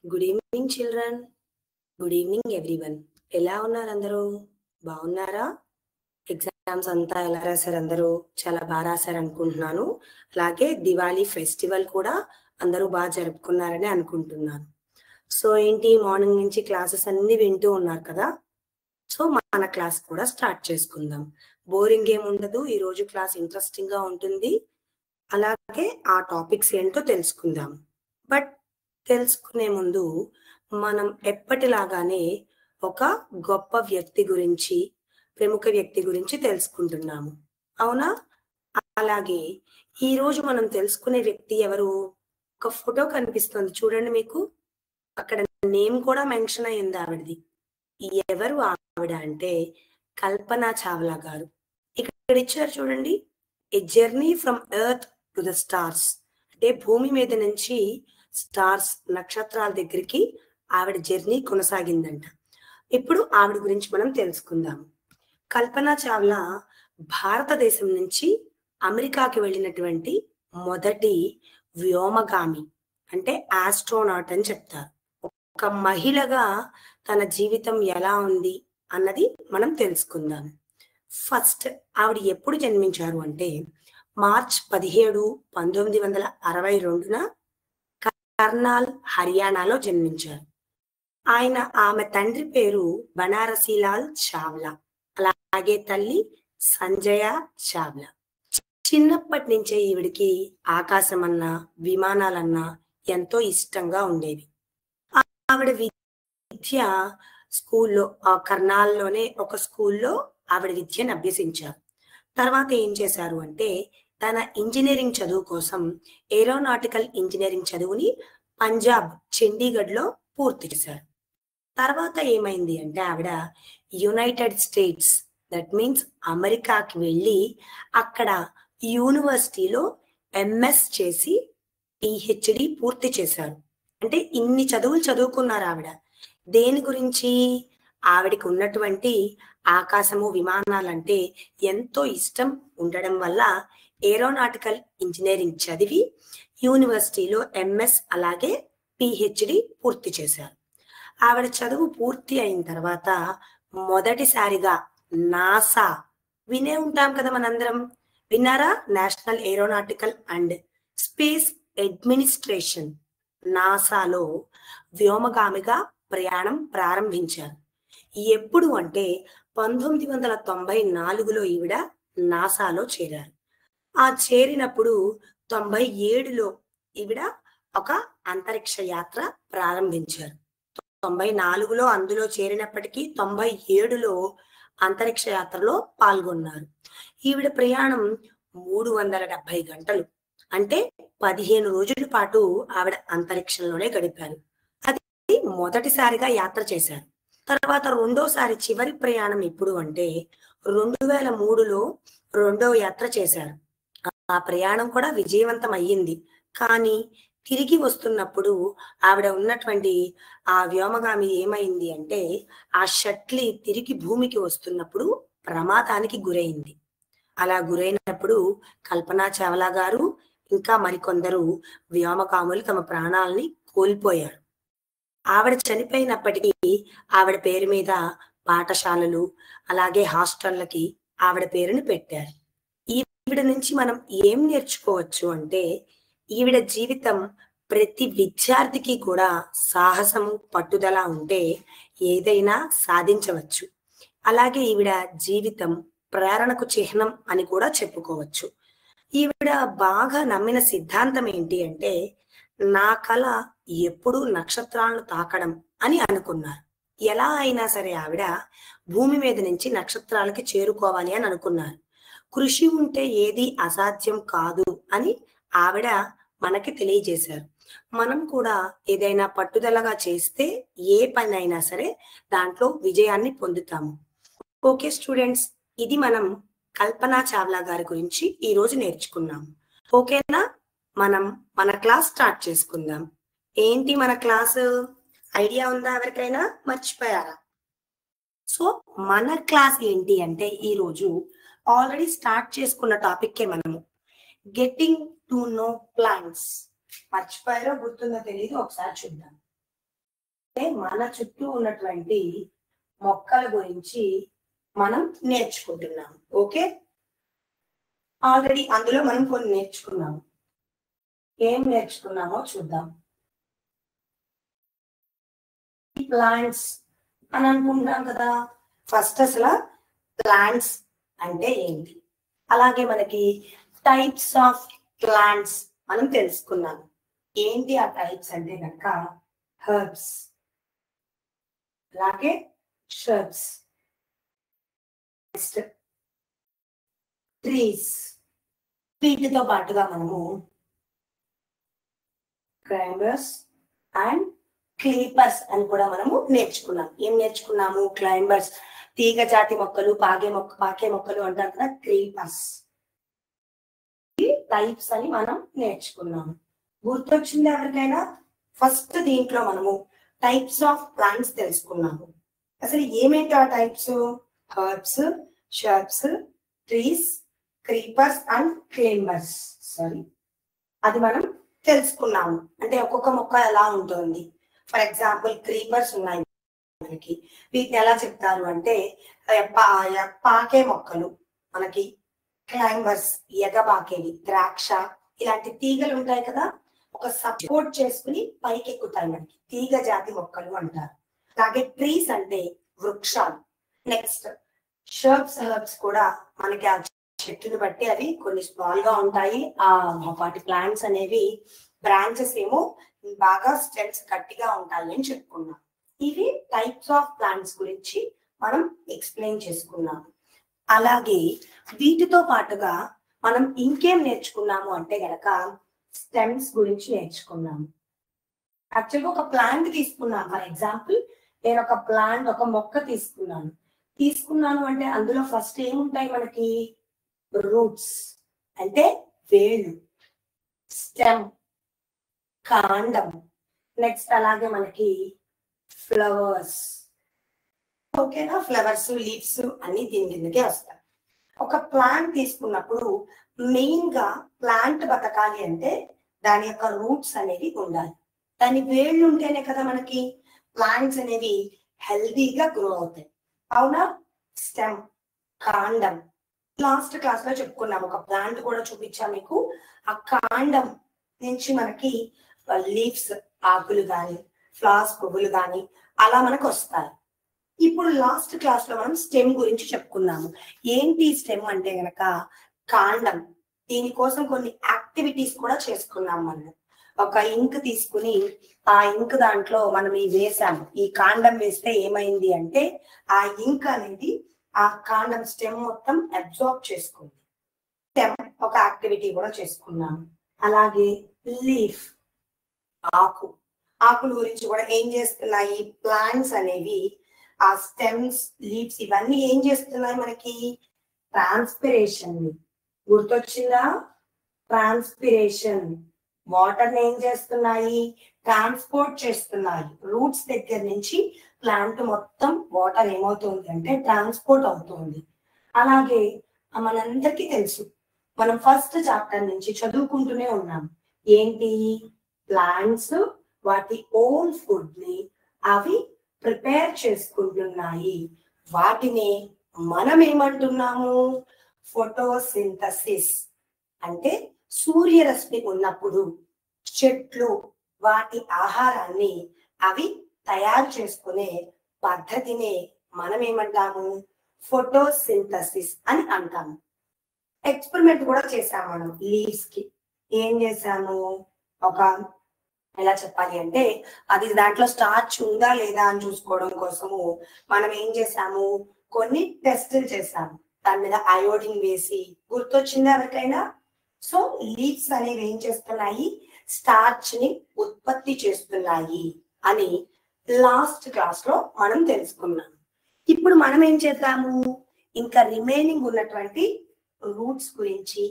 Good evening children. Good evening everyone. ఎలా ఉన్నారు అందరూ? బాగున్నారా? ఎగ్జామ్స్ అంతా ఎలా రాశారు? అందరూ చాలా బాగా రాశారు అనుకుంటున్నాను. అలాగే దివాళీ ఫెస్టివల్ కూడా అందరూ బాగా జరుపుకున్నారని అనుకుంటున్నాను. సో ఏంటి, మార్నింగ్ నుంచి క్లాసెస్ అన్ని వింటూ ఉన్నారు కదా. సో మన క్లాస్ కూడా స్టార్ట్ చేసుకుందాం. బోరింగ్ ఏం ఉండదు. ఈ రోజు క్లాస్ ఇంట్రెస్టింగ్ గా ఉంటుంది. అలాగే ఆ టాపిక్స్ ఏంటో తెలుసుకుందాం. బట్ తెలుసుకునే ముందు మనం ఎప్పటిలాగానే ఒక గొప్ప వ్యక్తి గురించి, ప్రముఖ వ్యక్తి గురించి తెలుసుకుంటున్నాము. అవునా? అలాగే ఈ రోజు మనం తెలుసుకునే వ్యక్తి ఎవరు? ఒక ఫోటో కనిపిస్తుంది చూడండి మీకు. అక్కడ నేమ్ కూడా మెన్షన్ అయింది ఆవిడది. ఎవరు ఆవిడ అంటే కల్పనా చావ్లా గారు. ఇక్కడ ఇచ్చారు చూడండి, ఏ journey from earth to the stars. అంటే భూమి మీద నుంచి స్టార్స్, నక్షత్రాల దగ్గరికి ఆవిడ జర్నీ కొనసాగిందంట. ఇప్పుడు ఆవిడ గురించి మనం తెలుసుకుందాం. కల్పనా చావ్లా భారతదేశం నుంచి అమెరికాకి వెళ్ళినటువంటి మొదటి వ్యోమగామి, అంటే ఆస్ట్రోనాట్ అని చెప్తారు. ఒక మహిళగా తన జీవితం ఎలా ఉంది అన్నది మనం తెలుసుకుందాం. ఫస్ట్ ఆవిడ ఎప్పుడు జన్మించారు అంటే మార్చ్ 17, 1962న కర్నాల్, హర్యానాలో జన్మించారు. ఆమె తండ్రి పేరు బనారసీలాల్ చావ్లా, అలాగే తల్లి సంజయ చావ్లా. చిన్నప్పటి నుంచే ఈవిడికి ఆకాశం అన్నా, విమానాలన్నా ఎంతో ఇష్టంగా ఉండేవి. ఆవిడ విద్య స్కూల్లో, కర్నాల్లోనే ఒక స్కూల్లో ఆవిడ విద్యను అభ్యసించారు. తర్వాత ఏం చేశారు అంటే తన ఇంజనీరింగ్ చదువు కోసం ఏరోనాటికల్ ఇంజనీరింగ్ చదువుని పంజాబ్ చండీగఢ్లో పూర్తి చేశారు. తర్వాత ఏమైంది అంటే ఆవిడ యునైటెడ్ స్టేట్స్, దట్ మీన్స్ అమెరికాకి వెళ్ళి అక్కడ యూనివర్సిటీలో ఎంఎస్ చేసి పిహెచ్డి పూర్తి చేశారు. అంటే ఇన్ని చదువులు చదువుకున్నారు ఆవిడ. దేని గురించి? ఆవిడకి ఉన్నటువంటి ఆకాశము, విమానాలంటే ఎంతో ఇష్టం ఉండడం వల్ల ఏరోనాటికల్ ఇంజనీరింగ్ చదివి యూనివర్సిటీలో ఎంఎస్ అలాగే పిహెచ్డి పూర్తి చేశారు. ఆవిడ చదువు పూర్తి అయిన తర్వాత మొదటిసారిగా నాసా, వినే ఉంటాం కదా మనందరం, విన్నారా? National Aeronautical and Space Administration, నాసాలో వ్యోమగామిగా ప్రయాణం ప్రారంభించారు. ఎప్పుడు అంటే 1994లో ఈవిడ నాసాలో చేరారు. ఆ చేరినప్పుడు 97లో ఈవిడ ఒక అంతరిక్ష యాత్ర ప్రారంభించారు. 94లో అందులో చేరినప్పటికీ 97లో అంతరిక్ష యాత్రలో పాల్గొన్నారు. ఈవిడ ప్రయాణం 370 గంటలు, అంటే 15 రోజుల పాటు ఆవిడ అంతరిక్షంలోనే గడిపారు. అది మొదటిసారిగా యాత్ర చేశారు. తర్వాత రెండోసారి చివరి ప్రయాణం ఎప్పుడు అంటే 2003లో రెండవ యాత్ర చేశారు. ఆ ప్రయాణం కూడా విజయవంతం అయ్యింది. కానీ తిరిగి వస్తున్నప్పుడు ఆవిడ ఉన్నటువంటి ఆ వ్యోమగామి ఏమైంది అంటే ఆ షట్లీ తిరిగి భూమికి వస్తున్నప్పుడు ప్రమాదానికి గురైంది. అలా గురైనప్పుడు కల్పనా చావ్లా గారు ఇంకా మరికొందరు వ్యోమగాములు తమ ప్రాణాలని కోల్పోయారు. ఆవిడ చనిపోయినప్పటికీ ఆవిడ పేరు మీద పాఠశాలలు, అలాగే హాస్టళ్ళకి ఆవిడ పేరుని పెట్టారు. ఈవిడ నుంచి మనం ఏం నేర్చుకోవచ్చు అంటే ఈవిడ జీవితం ప్రతి విద్యార్థికి కూడా సాహసము, పట్టుదల ఉంటే ఏదైనా సాధించవచ్చు. అలాగే ఈవిడ జీవితం ప్రేరణకు చిహ్నం అని కూడా చెప్పుకోవచ్చు. ఈవిడ బాగా నమ్మిన సిద్ధాంతం ఏంటి అంటే నా కళ ఎప్పుడూ నక్షత్రాలను తాకడం అని అనుకున్నారు. ఎలా అయినా సరే ఆవిడ భూమి మీద నుంచి నక్షత్రాలకి చేరుకోవాలి అని అనుకున్నారు. కృషి ఉంటే ఏది అసాధ్యం కాదు అని ఆవిడ మనకి తెలియజేశారు. మనం కూడా ఏదైనా పట్టుదలగా చేస్తే ఏ పని అయినా సరే దాంట్లో విజయాన్ని పొందుతాము. ఓకే స్టూడెంట్స్, ఇది మనం కల్పనా చావ్లా గారి గురించి ఈ రోజు నేర్చుకున్నాం. ఓకేనా? మనం మన క్లాస్ స్టార్ట్ చేసుకుందాం. ఏంటి మన క్లాసు? ఐడియా ఉందా ఎవరికైనా? మర్చిపోయారా? సో మన క్లాస్ ఏంటి అంటే ఈ రోజు ఆల్రెడీ స్టార్ట్ చేసుకున్న టాపిక్కే మనము గెట్టింగ్ టు నో ప్లాంట్స్. మర్చిపోయారో గుర్తుందో తెలియదు, ఒకసారి చూద్దాం. మన చుట్టూ ఉన్నటువంటి మొక్కల గురించి మనం నేర్చుకుంటున్నాం. ఓకే, ఆల్రెడీ అందులో మనం కొన్ని నేర్చుకున్నాము. ఏం నేర్చుకున్నామో చూద్దాం. ప్లాంట్స్ అని అనుకుంటున్నాం కదా. ఫస్ట్ అసలు ప్లాంట్స్ అంటే ఏంటి, అలాగే మనకి టైప్స్ ఆఫ్ ప్లాంట్స్ మనం తెలుసుకున్నాం. ఏంటి ఆ టైప్స్ అంటే కనుక హెర్బ్స్, అలాగే shrubs, ట్రీస్. వీటితో పాటుగా మనము క్లైంబర్స్ అండ్ క్లీపర్స్ అని కూడా మనము నేర్చుకున్నాం. ఏం నేర్చుకున్నాము? క్లైంబర్స్ తీగ జాతి మొక్కలు, పాకే మొక్కలు అంటారు కదా, క్రీపర్స్. టైప్స్ అని మనం నేర్చుకున్నాము. గుర్తొచ్చింది ఎవరికైనా? ఫస్ట్ దీంట్లో మనము టైప్స్ ఆఫ్ ప్లాంట్స్ తెలుసుకున్నాము. అసలు ఏమేంటి ఆ types? Herbs, shrubs, trees, creepers and climbers. అది మనం తెలుసుకున్నాము. అంటే ఒక్కొక్క మొక్క ఎలా ఉంటుంది. ఫర్ ఎగ్జాంపుల్ క్రీపర్స్ ఉన్నాయి మనకి. వీటిని ఎలా చెప్తారు అంటే పాకే మొక్కలు మనకి. క్లైంబర్స్ ఎగబాకేవి, ద్రాక్ష ఇలాంటి తీగలు ఉంటాయి కదా, ఒక సపోర్ట్ చేసుకుని పైకి ఎక్కుతాయి మనకి, తీగ జాతి మొక్కలు అంటారు. అలాగే ట్రీస్ అంటే వృక్షాలు. నెక్స్ట్ షర్బ్స్, హెర్బ్స్ కూడా మనకి ఆ చెట్టుని బట్టి అవి కొన్ని స్మాల్ గా ఉంటాయి. వాటి ప్లాంట్స్ అనేవి బ్రాంచెస్ ఏమో బాగా స్టెమ్స్ గట్టిగా ఉంటాయి అని చెప్పుకున్నాం. ఇవి టైప్స్ ఆఫ్ ప్లాంట్స్ గురించి మనం ఎక్స్ప్లెయిన్ చేసుకున్నాం. అలాగే వీటితో పాటుగా మనం ఇంకేం నేర్చుకున్నాము అంటే గనక స్టెమ్స్ గురించి నేర్చుకున్నాము. యాక్చువల్గా ఒక ప్లాంట్ తీసుకున్నాం. ఫర్ ఎగ్జాంపుల్ నేను ఒక మొక్క తీసుకున్నాను అంటే అందులో ఫస్ట్ ఏముంటాయి మనకి? రూట్స్ అంటే వేళ్ళు, స్టెమ్ కాండం, నెక్స్ట్ అలాగే మనకి ఫ్లవర్స్. ఓకేనా? ఫ్లవర్స్, లీవ్స్ అన్ని దీని కిందకే వస్తాయి. ఒక ప్లాంట్ తీసుకున్నప్పుడు మెయిన్ గా ప్లాంట్ బతకాలి అంటే దాని యొక్క రూట్స్ అనేవి ఉండాలి. దాని వేళ్ళు ఉంటేనే కదా మనకి ప్లాంట్స్ అనేవి హెల్దీగా గ్రో అవుతాయి. అవునా? స్టెమ్, కాండం లాస్ట్ క్లాస్ లో చెప్పుకున్నాం. ఒక ప్లాంట్ కూడా చూపించా మీకు. ఆ కాండం నుంచి మనకి లీవ్స్, ఆకులు గాని, ఫ్లవర్స్, పువ్వులు గాని అలా మనకు వస్తాయి. ఇప్పుడు లాస్ట్ క్లాస్ లో మనం స్టెమ్ గురించి చెప్పుకున్నాము. ఏంటి స్టెమ్ అంటే గనక కాండం. దీనికోసం కొన్ని యాక్టివిటీస్ కూడా చేసుకున్నాం. మనం ఒక ఇంక్ తీసుకుని ఆ ఇంక్ దాంట్లో మనం వేసాము. ఈ కాండం వేస్తే ఏమైంది అంటే ఆ ఇంక్ అనేది ఆ కాండం స్టెమ్ మొత్తం అబ్జార్బ్ చేసుకుంది. స్టెమ్ ఒక యాక్టివిటీ కూడా చేసుకున్నాము. అలాగే లీఫ్, ఆకుల గురించి కూడా ఏం చేస్తున్నాయి ప్లాంట్స్ అనేవి? ఆ స్టెమ్స్, లీవ్స్ ఇవన్నీ ఏం చేస్తున్నాయి మనకి? ట్రాన్స్పిరేషన్. గుర్తొచ్చిందా? ట్రాన్స్పిరేషన్. వాటర్ ఏం చేస్తున్నాయి? ట్రాన్స్పోర్ట్ చేస్తున్నాయి. రూట్స్ దగ్గర నుంచి ప్లాంట్ మొత్తం వాటర్ ఏమవుతుంది అంటే ట్రాన్స్పోర్ట్ అవుతుంది. అలాగే మనందరికీ తెలుసు, మనం ఫస్ట్ చాప్టర్ నుంచి చదువుకుంటూనే ఉన్నాం. ఏంటి? ప్లాంట్స్ వాటి ఓన్ ఫుడ్ ని అవి ప్రిపేర్ చేసుకుంటున్నాయి. వాటిని మనం ఏమంటున్నాము? ఫోటోసింథసిస్. అంటే సూర్యరశ్మి ఉన్నప్పుడు చెట్లు వాటి ఆహారాన్ని అవి తయారు చేసుకునే పద్ధతినే మనం ఏమంటాము? ఫోటోసింథసిస్ అని అంటాము. ఎక్స్పెరిమెంట్ కూడా చేసాము మనం లీవ్స్ కి. ఏం చేసాము? ఎలా చెప్పాలి అంటే అది దాంట్లో స్టార్చ్ ఉందా లేదా అని చూసుకోవడం కోసము మనం ఏం చేసాము? కొన్ని టెస్టులు చేసాము. దాని మీద అయోడిన్ వేసి. గుర్తొచ్చిందా ఎవరికైనా? సో లీవ్స్ అనేవి ఏం చేస్తున్నాయి? స్టార్చ్ ని ఉత్పత్తి చేస్తున్నాయి అని లాస్ట్ క్లాస్ లో మనం తెలుసుకున్నాం. ఇప్పుడు మనం ఏం చేద్దాము? ఇంకా రిమైనింగ్ ఉన్నటువంటి రూట్స్ గురించి,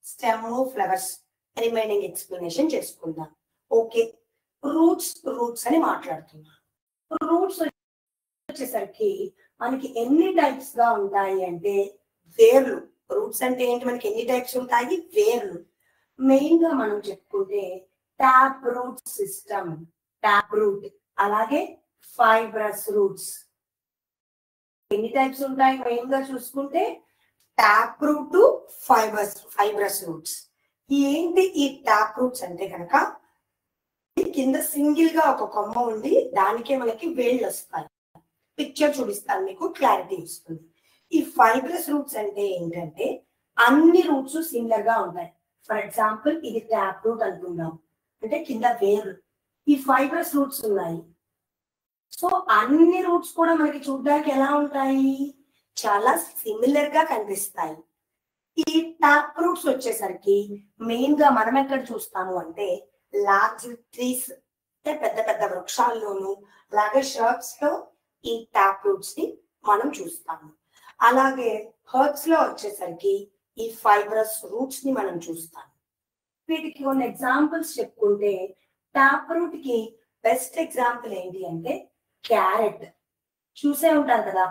స్టెమ్, ఫ్లవర్స్ రిమైనింగ్ ఎక్స్ప్లెనేషన్ చేసుకుందాం. ఓకే, రూట్స్ అని మాట్లాడుతున్నాం. రూట్స్ వచ్చేసరికి మనకి ఎన్ని టైప్స్ గా ఉంటాయి అంటే వేర్లు. రూట్స్ అంటే ఏంటి? మనకి ఎన్ని టైప్స్ ఉంటాయి? వేర్లు. మెయిన్ గా మనం చెప్పుకుంటే tap root system, tap root, అలాగే ఫైబ్రస్ రూట్స్. ఎన్ని టైప్స్ ఉంటాయి మెయిన్ గా చూసుకుంటే? Top root, fibrous roots. ఏంటి ఈ టాప్ రూట్స్ అంటే కనుక కింద సింగిల్ గా ఒక కొమ్మ ఉండి దానికే మనకి వేళ్ళు వస్తాయి. పిక్చర్ చూపిస్తాను మీకు, క్లారిటీ వస్తుంది. ఈ ఫైబ్రస్ రూట్స్ అంటే ఏంటంటే అన్ని రూట్స్ సిమిలర్ గా ఉంటాయి. ఫర్ ఎగ్జాంపుల్ ఇది టాప్ రూట్ అనుకుందాం, అంటే కింద వేర్లు. ఈ ఫైబ్రస్ రూట్స్ ఉన్నాయి. సో అన్ని రూట్స్ కూడా మనకి చూడడానికి ఎలా ఉంటాయి? చాలా సిమిలర్ గా కనిపిస్తాయి. ఈ టాప్ రూట్స్ వచ్చేసరికి మెయిన్ గా మనం ఎక్కడ చూస్తాము అంటే లార్జ్ ట్రీస్, అంటే పెద్ద పెద్ద వృక్షాల్లోనూ, అలాగే షర్ట్స్ లో ఈ టాప్ రూట్స్ ని మనం చూస్తాము. అలాగే హర్బ్స్ లో వచ్చేసరికి ఈ ఫైబ్రస్ రూట్స్ ని మనం చూస్తాము. వీటికి కొన్ని ఎగ్జాంపుల్స్ చెప్పుకుంటే టాప్ రూట్ కి బెస్ట్ ఎగ్జాంపుల్ ఏంటి అంటే క్యారెట్. చూసే ఉంటారు కదా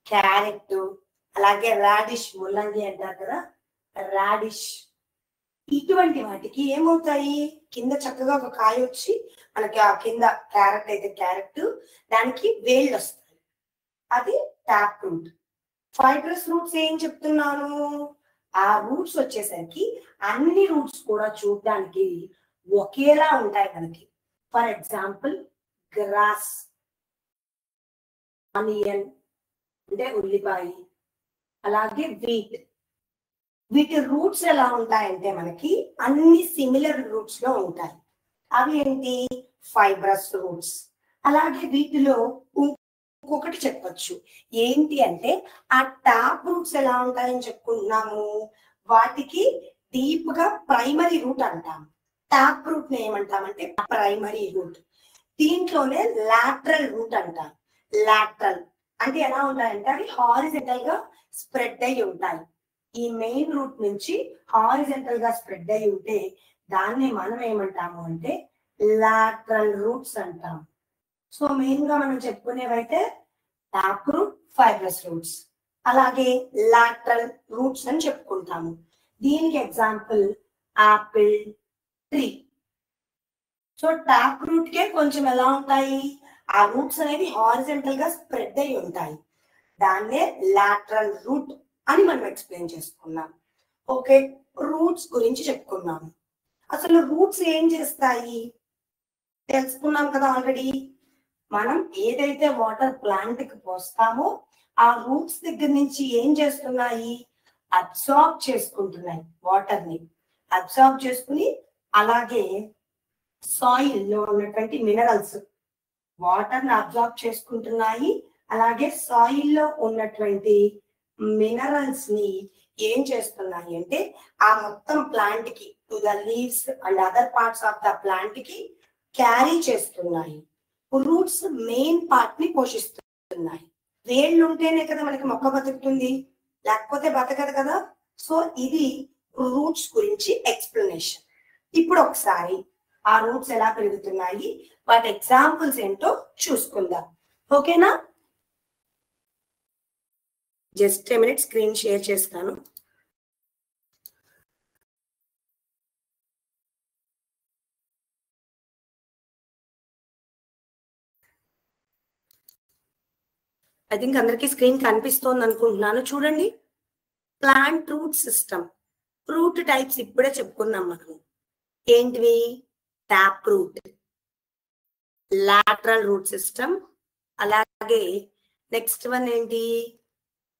క్యారెట్, అలాగే రాడిష్, ముల్లంగి అంటారు కదా రాడిష్. ఇటువంటి వాటికి ఏమవుతాయి? కింద చక్కగా ఒక కాయ వచ్చి మనకి ఆ కింద క్యారెట్ అయితే క్యారెట్, దానికి వేళ్ళు వస్తాయి. అది టాప్ రూట్. ఫైబ్రస్ రూట్స్ ఏం చెప్తున్నాను? ఆ రూట్స్ వచ్చేసరికి అన్ని రూట్స్ కూడా చూడడానికి ఒకేలా ఉంటాయి మనకి. ఫర్ ఎగ్జాంపుల్ గ్రాస్, ఆనియన్ అంటే ఉల్లిపాయ, అలాగే వీట్. వీటి రూట్స్ ఎలా ఉంటాయంటే మనకి అన్ని సిమిలర్ రూట్స్ లో ఉంటాయి. అవి ఏంటి? Fibrous roots. అలాగే వీటిలో ఇంకొకటి చెప్పొచ్చు ఏంటి అంటే ఆ టాప్ రూట్స్ ఎలా ఉంటాయని చెప్పుకుంటున్నాము, వాటికి డీప్ గా ప్రైమరీ రూట్ అంటాం. టాప్ రూట్ ని ఏమంటామంటే ప్రైమరీ రూట్. దీంట్లోనే లాటరల్ రూట్ అంటాం. లాటరల్ అంటే ఎలా ఉంటాయంటే అవి హారిజెంటల్ గా స్ప్రెడ్ అయి ఉంటాయి. ఈ మెయిన్ రూట్ నుంచి హారిజెంటల్ గా స్ప్రెడ్ అయి ఉంటే దాన్ని మనం ఏమంటాము అంటే లాటరల్ రూట్స్ అంటాం. సో మెయిన్ గా మనం చెప్పుకునేవైతే టాప్ రూట్, ఫైబ్రస్ రూట్స్, అలాగే లాటరల్ రూట్స్ అని చెప్పుకుంటాము. దీనికి example apple tree. So tap root కే కొంచెం ఎలా ఉంటాయి? ఆ రూట్స్ అనేవి హారిజెంటల్ గా స్ప్రెడ్ అయి ఉంటాయి. దాన్నే లాటరల్ రూట్ అని మనం ఎక్స్ప్లెయిన్ చేసుకున్నాం. ఓకే, రూట్స్ గురించి చెప్పుకున్నాము. అసలు రూట్స్ ఏం చేస్తాయి తెలుసుకున్నాం కదా ఆల్రెడీ. మనం ఏదైతే వాటర్ ప్లాంట్ కి పోస్తామో ఆ రూట్స్ దగ్గర నుంచి ఏం చేస్తున్నాయి? అబ్సార్బ్ చేసుకుంటున్నాయి వాటర్ ని. అబ్సార్బ్ చేసుకుని అలాగే సాయిల్ లో ఉన్నటువంటి మినరల్స్ వాటర్ ని అబ్సార్బ్ చేసుకుంటున్నాయి. అలాగే సాయిల్ లో ఉన్నటువంటి మినరల్స్ ని ఏం చేస్తున్నాయి అంటే ఆ మొత్తం ప్లాంట్ కి, to the leaves and other parts of the plant కి క్యారీ చేస్తున్నాయి. రూట్స్ మెయిన్ పార్ట్ ని పోషిస్తున్నాయి. వేళ్ళు ఉంటేనే కదా మనకి మొక్క బతుకుతుంది, లేకపోతే బతకదు కదా. సో ఇది రూట్స్ గురించి ఎక్స్ప్లెనేషన్. ఇప్పుడు ఒకసారి ఆ రూట్స్ ఎలా పెరుగుతున్నాయి, వాటి ఎగ్జాంపుల్స్ ఏంటో చూసుకుందాం. ఓకేనా? Just a minute screen share చేస్తాను. ఐ థింక్ అందరికీ స్క్రీన్ కనిపిస్తోంది అనుకుంటున్నాను. చూడండి, plant root system. Root types ఇప్పుడే చెప్పుకున్నాం మనం. ఏంటివి? Tap root, lateral root system, అలాగే నెక్స్ట్ వన్ ఏంటి?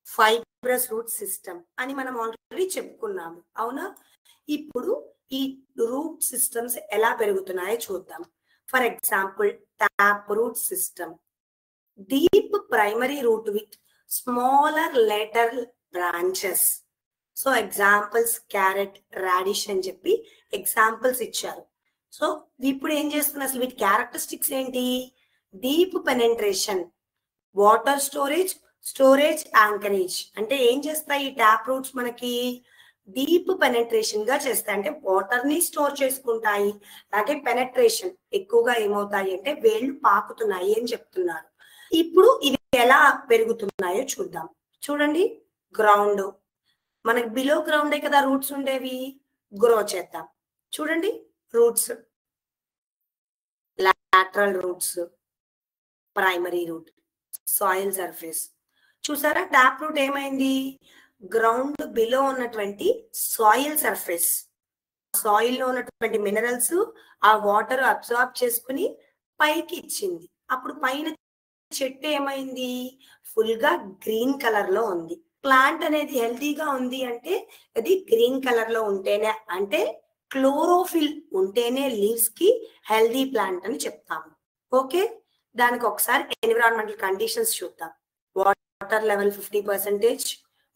ఫైబ్రస్ రూట్ సిస్టమ్ అని మనం ఆల్రెడీ చెప్పుకున్నాము, అవునా? ఇప్పుడు ఈ రూట్ సిస్టమ్స్ ఎలా పెరుగుతున్నాయో చూద్దాం. For example top root system, deep primary root with smaller lateral branches. So examples carrot, radish అని చెప్పి ఎగ్జాంపుల్స్ ఇచ్చారు. సో ఇప్పుడు ఏం చేస్తున్నా, అసలు వీటి క్యారెక్టరిస్టిక్స్ ఏంటి? Deep penetration, water storage, storage anchorage. అంటే ఏం చేస్తాయి ఈ ట్యాప్ రూట్స్? మనకి డీప్ పెనెట్రేషన్ గా చేస్తాయి, అంటే వాటర్ ని స్టోర్ చేసుకుంటాయి. అలాగే పెనెట్రేషన్ ఎక్కువగా ఏమవుతాయి అంటే వేళ్ళు పాకుతున్నాయి అని చెప్తున్నారు. ఇప్పుడు ఇవి ఎలా పెరుగుతున్నాయో చూద్దాం. చూడండి, గ్రౌండ్, మనకి బిలో గ్రౌండే కదా రూట్స్ ఉండేవి, గ్రో చేద్దాం. చూడండి, roots, lateral roots, primary root, soil surface. చూసారా ట్యాప్ రూట్ ఏమైంది, గ్రౌండ్ బిలో ఉన్నటువంటి సాయిల్ సర్ఫేస్, సాయిల్ లో ఉన్నటువంటి మినరల్స్ ఆ వాటర్ అబ్జార్బ్ చేసుకుని పైకి ఇచ్చింది. అప్పుడు పైన చెట్టు ఏమైంది, ఫుల్ గా గ్రీన్ కలర్ లో ఉంది. ప్లాంట్ అనేది హెల్తీగా ఉంది అంటే అది గ్రీన్ కలర్ లో ఉంటేనే, అంటే క్లోరోఫిల్ ఉంటేనే లీవ్స్ కి హెల్దీ ప్లాంట్ అని చెప్తాము. ఓకే, దానికి ఒకసారి ఎన్విరాన్మెంటల్ కండిషన్స్ చూద్దాం. Water level 50%,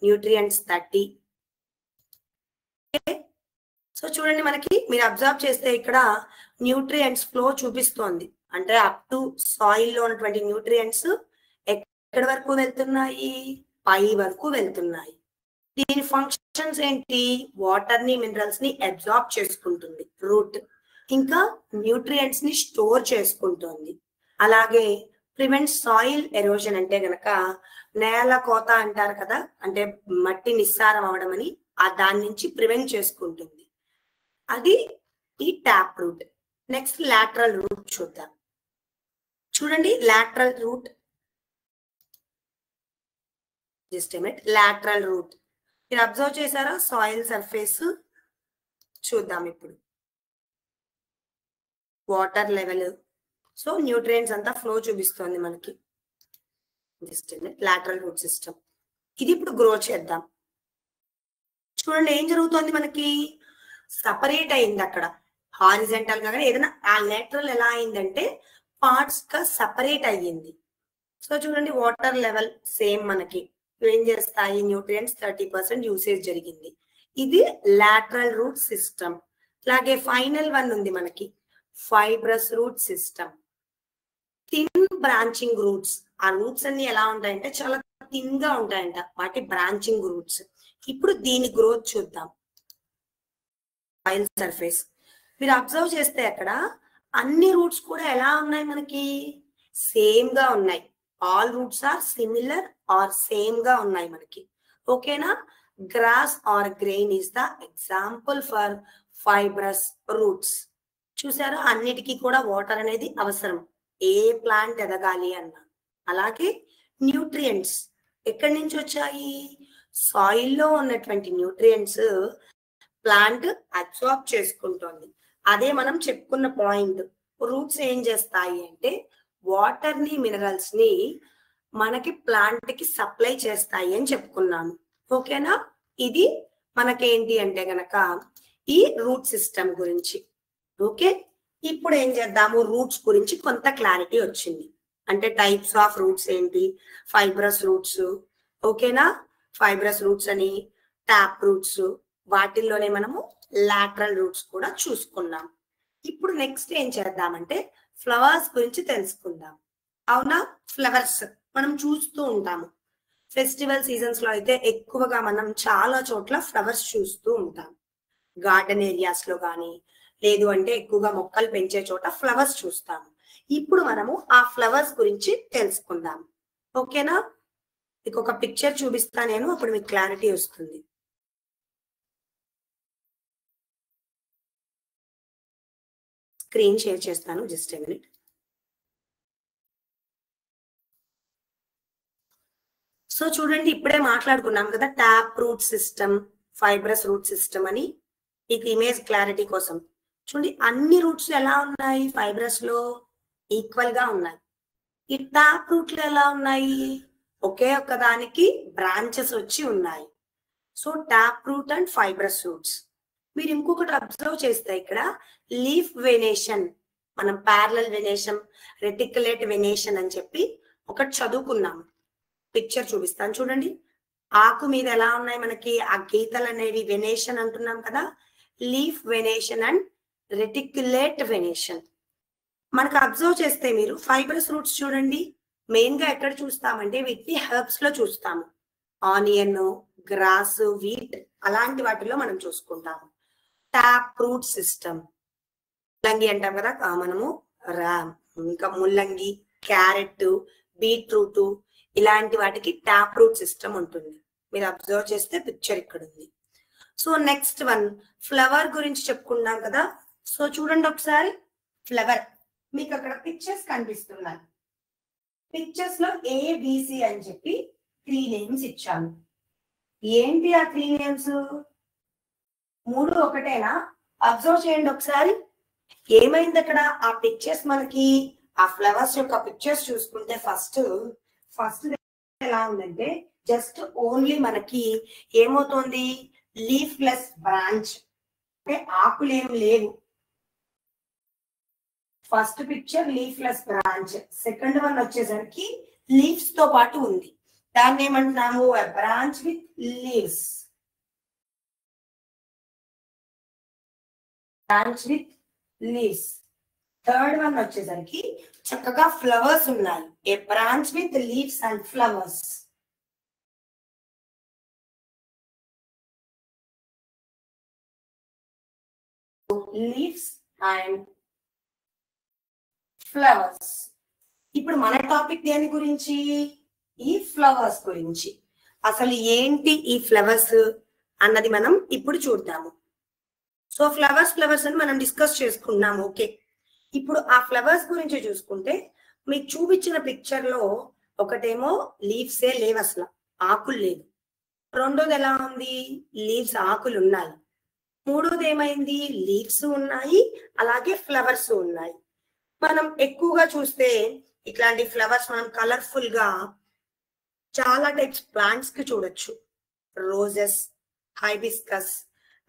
nutrients 30. సో చూడండి, మనకి మీరు అబ్జర్వ్ చేస్తే ఇక్కడ న్యూట్రియంట్స్ ఫ్లో చూపిస్తోంది. అంటే అప్ టు సాయిల్ లో ఉన్నటువంటి న్యూట్రియంట్స్ ఎక్కడి వరకు వెళ్తున్నాయి, పై వరకు వెళ్తున్నాయి. దీని ఫంక్షన్స్ ఏంటి, వాటర్ ని మినరల్స్ ని అబ్జార్బ్ చేసుకుంటుంది రూట్, ఇంకా న్యూట్రియంట్స్ ని స్టోర్ చేసుకుంటుంది. అలాగే ప్రివెంట్ సాయిల్ ఎరోజన్, అంటే గనక నేల కోత అంటారు కదా, అంటే మట్టి నిస్సారం అవడం అని, ఆ దాని నుంచి ప్రివెంట్ చేసుకుంటుంది. అది ఈ tap root. Next lateral root చూద్దాం. చూడండి lateral root, just a minute. Lateral root మీరు అబ్జర్వ్ చేశారా, సాయిల్ సర్ఫేస్ చూద్దాం ఇప్పుడు. వాటర్ లెవెల్, సో న్యూట్రియంట్స్ అంతా ఫ్లో చూపిస్తోంది మనకి. Just a minute. Lateral root system ఇది ఇప్పుడు గ్రో చేద్దాం. చూడండి ఏం జరుగుతోంది, మనకి సపరేట్ అయింది అక్కడ హారిజెంటల్ గా, ఏదైనా ఆ లేటరల్ ఎలా అయిందంటే పార్ట్స్ గా సపరేట్ అయ్యింది. సో చూడండి వాటర్ లెవెల్ సేమ్, మనకి ఏం చేస్తాయి న్యూట్రియంట్స్ 30% యూసేజ్ జరిగింది. ఇది లాటరల్ రూట్ సిస్టమ్. అలాగే ఫైనల్ వన్ ఉంది మనకి fibrous root system. Thin branching roots, ఆ రూట్స్ అన్ని ఎలా ఉంటాయంటే చాలా థిన్ గా ఉంటాయంట, వాటి బ్రాంచింగ్ రూట్స్. ఇప్పుడు దీని గ్రోత్ చూద్దాం. సాయిల్ సర్ఫేస్ మీరు అబ్జర్వ్ చేస్తే అక్కడ అన్ని రూట్స్ కూడా ఎలా ఉన్నాయి, మనకి సేమ్ గా ఉన్నాయి. All roots are similar or same గా ఉన్నాయి మనకి. ఓకేనా, grass or grain is the example for fibrous roots. చూసారా, అన్నిటికీ కూడా వాటర్ అనేది అవసరం ఏ ప్లాంట్ ఎదగాలి అన్నా. అలాగే న్యూట్రియంట్స్ ఎక్కడి నుంచి వచ్చాయి, సాయిల్లో ఉన్నటువంటి న్యూట్రియంట్స్ ప్లాంట్ అబ్సార్బ్ చేసుకుంటోంది. అదే మనం చెప్పుకున్న పాయింట్, రూట్స్ ఏం చేస్తాయి అంటే వాటర్ ని మినరల్స్ ని మనకి ప్లాంట్ కి సప్లై చేస్తాయి అని చెప్పుకున్నాము. ఓకేనా, ఇది మనకేంటి అంటే గనక ఈ రూట్ సిస్టమ్ గురించి. ఓకే, ఇప్పుడు ఏం చేద్దాము, రూట్స్ గురించి కొంత క్లారిటీ వచ్చింది. అంటే టైప్స్ ఆఫ్ రూట్స్ ఏంటి, ఫైబ్రస్ రూట్స్. ఓకేనా, ఫైబ్రస్ రూట్స్ అని, ట్యాప్ రూట్స్, వాటిల్లోనే మనము లాటరల్ రూట్స్ కూడా చూసుకున్నాం. ఇప్పుడు నెక్స్ట్ ఏం చేద్దామంటే ఫ్లవర్స్ గురించి తెలుసుకుందాం. అవునా, ఫ్లవర్స్ మనం చూస్తూ ఉంటాము. ఫెస్టివల్ సీజన్స్ లో అయితే ఎక్కువగా మనం చాలా చోట్ల ఫ్లవర్స్ చూస్తూ ఉంటాం. గార్డెన్ ఏరియాస్ లో కానీ, లేదు అంటే ఎక్కువగా మొక్కలు పెంచే చోట ఫ్లవర్స్ చూస్తాము. ఇప్పుడు మనము ఆ ఫ్లవర్స్ గురించి తెలుసుకుందాం. ఓకేనా, మీకు ఒక పిక్చర్ చూపిస్తా నేను, అప్పుడు మీకు క్లారిటీ వస్తుంది. స్క్రీన్ షేర్ చేస్తాను, జస్ట్ ఏ మినిట్. సో చూడండి, ఇప్పుడే మాట్లాడుకున్నాం కదా tap root system, fibrous root system అని. మీకు ఇమేజ్ క్లారిటీ కోసం చూడండి, అన్ని రూట్స్ ఎలా ఉన్నాయి, ఫైబ్రస్ లో ఈక్వల్ గా ఉన్నాయి. ఈ ట్యాప్ రూట్ లో ఎలా ఉన్నాయి, ఒకే ఒక్క దానికి బ్రాంచెస్ వచ్చి ఉన్నాయి. So tap route and fibrous roots. మీరు ఇంకొకటి అబ్జర్వ్ చేస్తే ఇక్కడ లీఫ్ వెనేషన్, మనం ప్యారలల్ వెనేషన్, రెటిక్యులేట్ వెనేషన్ అని చెప్పి ఒకటి చదువుకున్నాము. పిక్చర్ చూపిస్తాను చూడండి. ఆకు మీద ఎలా ఉన్నాయి మనకి ఆ గీతలు అనేవి వెనేషన్ అంటున్నాం కదా. Leaf venation and reticulate venation. మనకు అబ్జర్వ్ చేస్తే మీరు ఫైబ్రస్ రూట్స్ చూడండి, మెయిన్ గా ఎక్కడ చూస్తామంటే వీటిని హెర్బ్స్ లో చూస్తాము. ఆనియన్, గ్రాస్, వీట్ అలాంటి వాటిలో మనం చూసుకుంటాము. ట్యాప్ రూట్ సిస్టమ్, ముల్లంగి అంటాం కదా మనము, ఇంకా ముల్లంగి, క్యారెట్, బీట్రూట్ ఇలాంటి వాటికి ట్యాప్ రూట్ సిస్టమ్ ఉంటుంది. మీరు అబ్జర్వ్ చేస్తే పిక్చర్ ఇక్కడ ఉంది. సో నెక్స్ట్ వన్ ఫ్లవర్ గురించి చెప్పుకున్నాం కదా. సో చూడండి ఒకసారి ఫ్లవర్, మీకు అక్కడ పిక్చర్స్ కనిపిస్తున్నాయి. పిక్చర్స్ లో ఏబిసి అని చెప్పి 3 నేమ్స్ ఇచ్చాను. ఏంటి ఆ 3 నేమ్స్? 3 ఒకటేనా? అబ్జర్వ్ చేయండి ఒకసారి. ఏమైంది అక్కడ? ఆ పిక్చర్స్ మనకి ఆ ఫ్లవర్స్ యొక్క పిక్చర్స్ చూసుకుంటే ఫస్ట్ ఎలా ఉందంటే జస్ట్ ఓన్లీ మనకి ఏమవుతోంది? లీఫ్ ప్లస్ బ్రాంచ్ అంటే ఆకులు ఏం లేవు. First picture leaf plus branch, second one వచ్చేసరికి లీవ్స్ తో పాటు ఉంది. దాన్ని ఏమంటున్నాము? Branch with leaves. Branch with leaves. Third one వచ్చేసరికి చక్కగా ఫ్లవర్స్ ఉన్నాయి. A branch with leaves and flowers. Leaves and flowers. ఇప్పుడు మన టాపిక్ దేని గురించి? ఈ ఫ్లవర్స్ గురించి. అసలు ఏంటి ఈ ఫ్లవర్స్ అన్నది మనం ఇప్పుడు చూద్దాము. సో ఫ్లవర్స్ అని మనం డిస్కస్ చేసుకున్నాము. ఓకే, ఇప్పుడు ఆ ఫ్లవర్స్ గురించి చూసుకుంటే మీకు చూపించిన పిక్చర్ లో ఒకటేమో లీవ్సే లేవు, అసలు ఆకులు లేవు. రెండోది ఎలా ఉంది? లీవ్స్ ఆకులు ఉన్నాయి. మూడోది ఏమైంది? లీవ్స్ ఉన్నాయి, అలాగే ఫ్లవర్స్ ఉన్నాయి. మనం ఎక్కువగా చూస్తే ఇట్లాంటి ఫ్లవర్స్ మనం కలర్ఫుల్ గా చాలా టైప్స్ ప్లాంట్స్ కి చూడొచ్చు. రోజెస్, హైబిస్కస్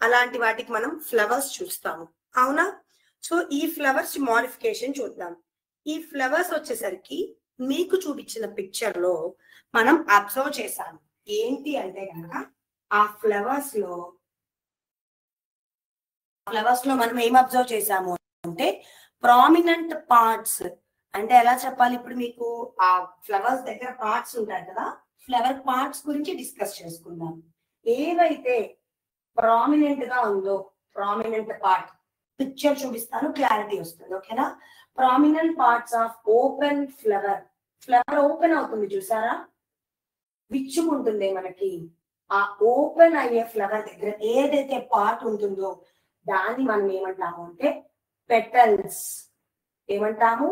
అలాంటి వాటికి మనం ఫ్లవర్స్ చూస్తాము, అవునా? సో ఈ ఫ్లవర్స్ మోడిఫికేషన్ చూద్దాం. ఈ ఫ్లవర్స్ వచ్చేసరికి మీకు చూపించిన పిక్చర్ లో మనం అబ్జర్వ్ చేశాము. ఏంటి అంటే కనుక ఆ ఫ్లవర్స్ లో మనం ఏం అబ్జర్వ్ చేసాము అంటే ప్రామినెంట్ పార్ట్స్. అంటే ఎలా చెప్పాలి? ఇప్పుడు మీకు ఆ ఫ్లవర్స్ దగ్గర పార్ట్స్ ఉంటాయి కదా, ఫ్లవర్ పార్ట్స్ గురించి డిస్కస్ చేసుకుందాం. ఏవైతే ప్రామినెంట్ గా ఉందో, ప్రామినెంట్ పార్ట్ పిక్చర్ చూపిస్తాను, క్లారిటీ వస్తుంది. ఓకేనా? Prominent parts of open flower. Flower open అవుతుంది చూసారా, విచ్చుకుంటుంది మనకి. ఆ ఓపెన్ అయ్యే ఫ్లవర్ దగ్గర ఏదైతే పార్ట్ ఉంటుందో దాన్ని మనం ఏమంటాము అంటే పెటల్స్. ఏమంటాము?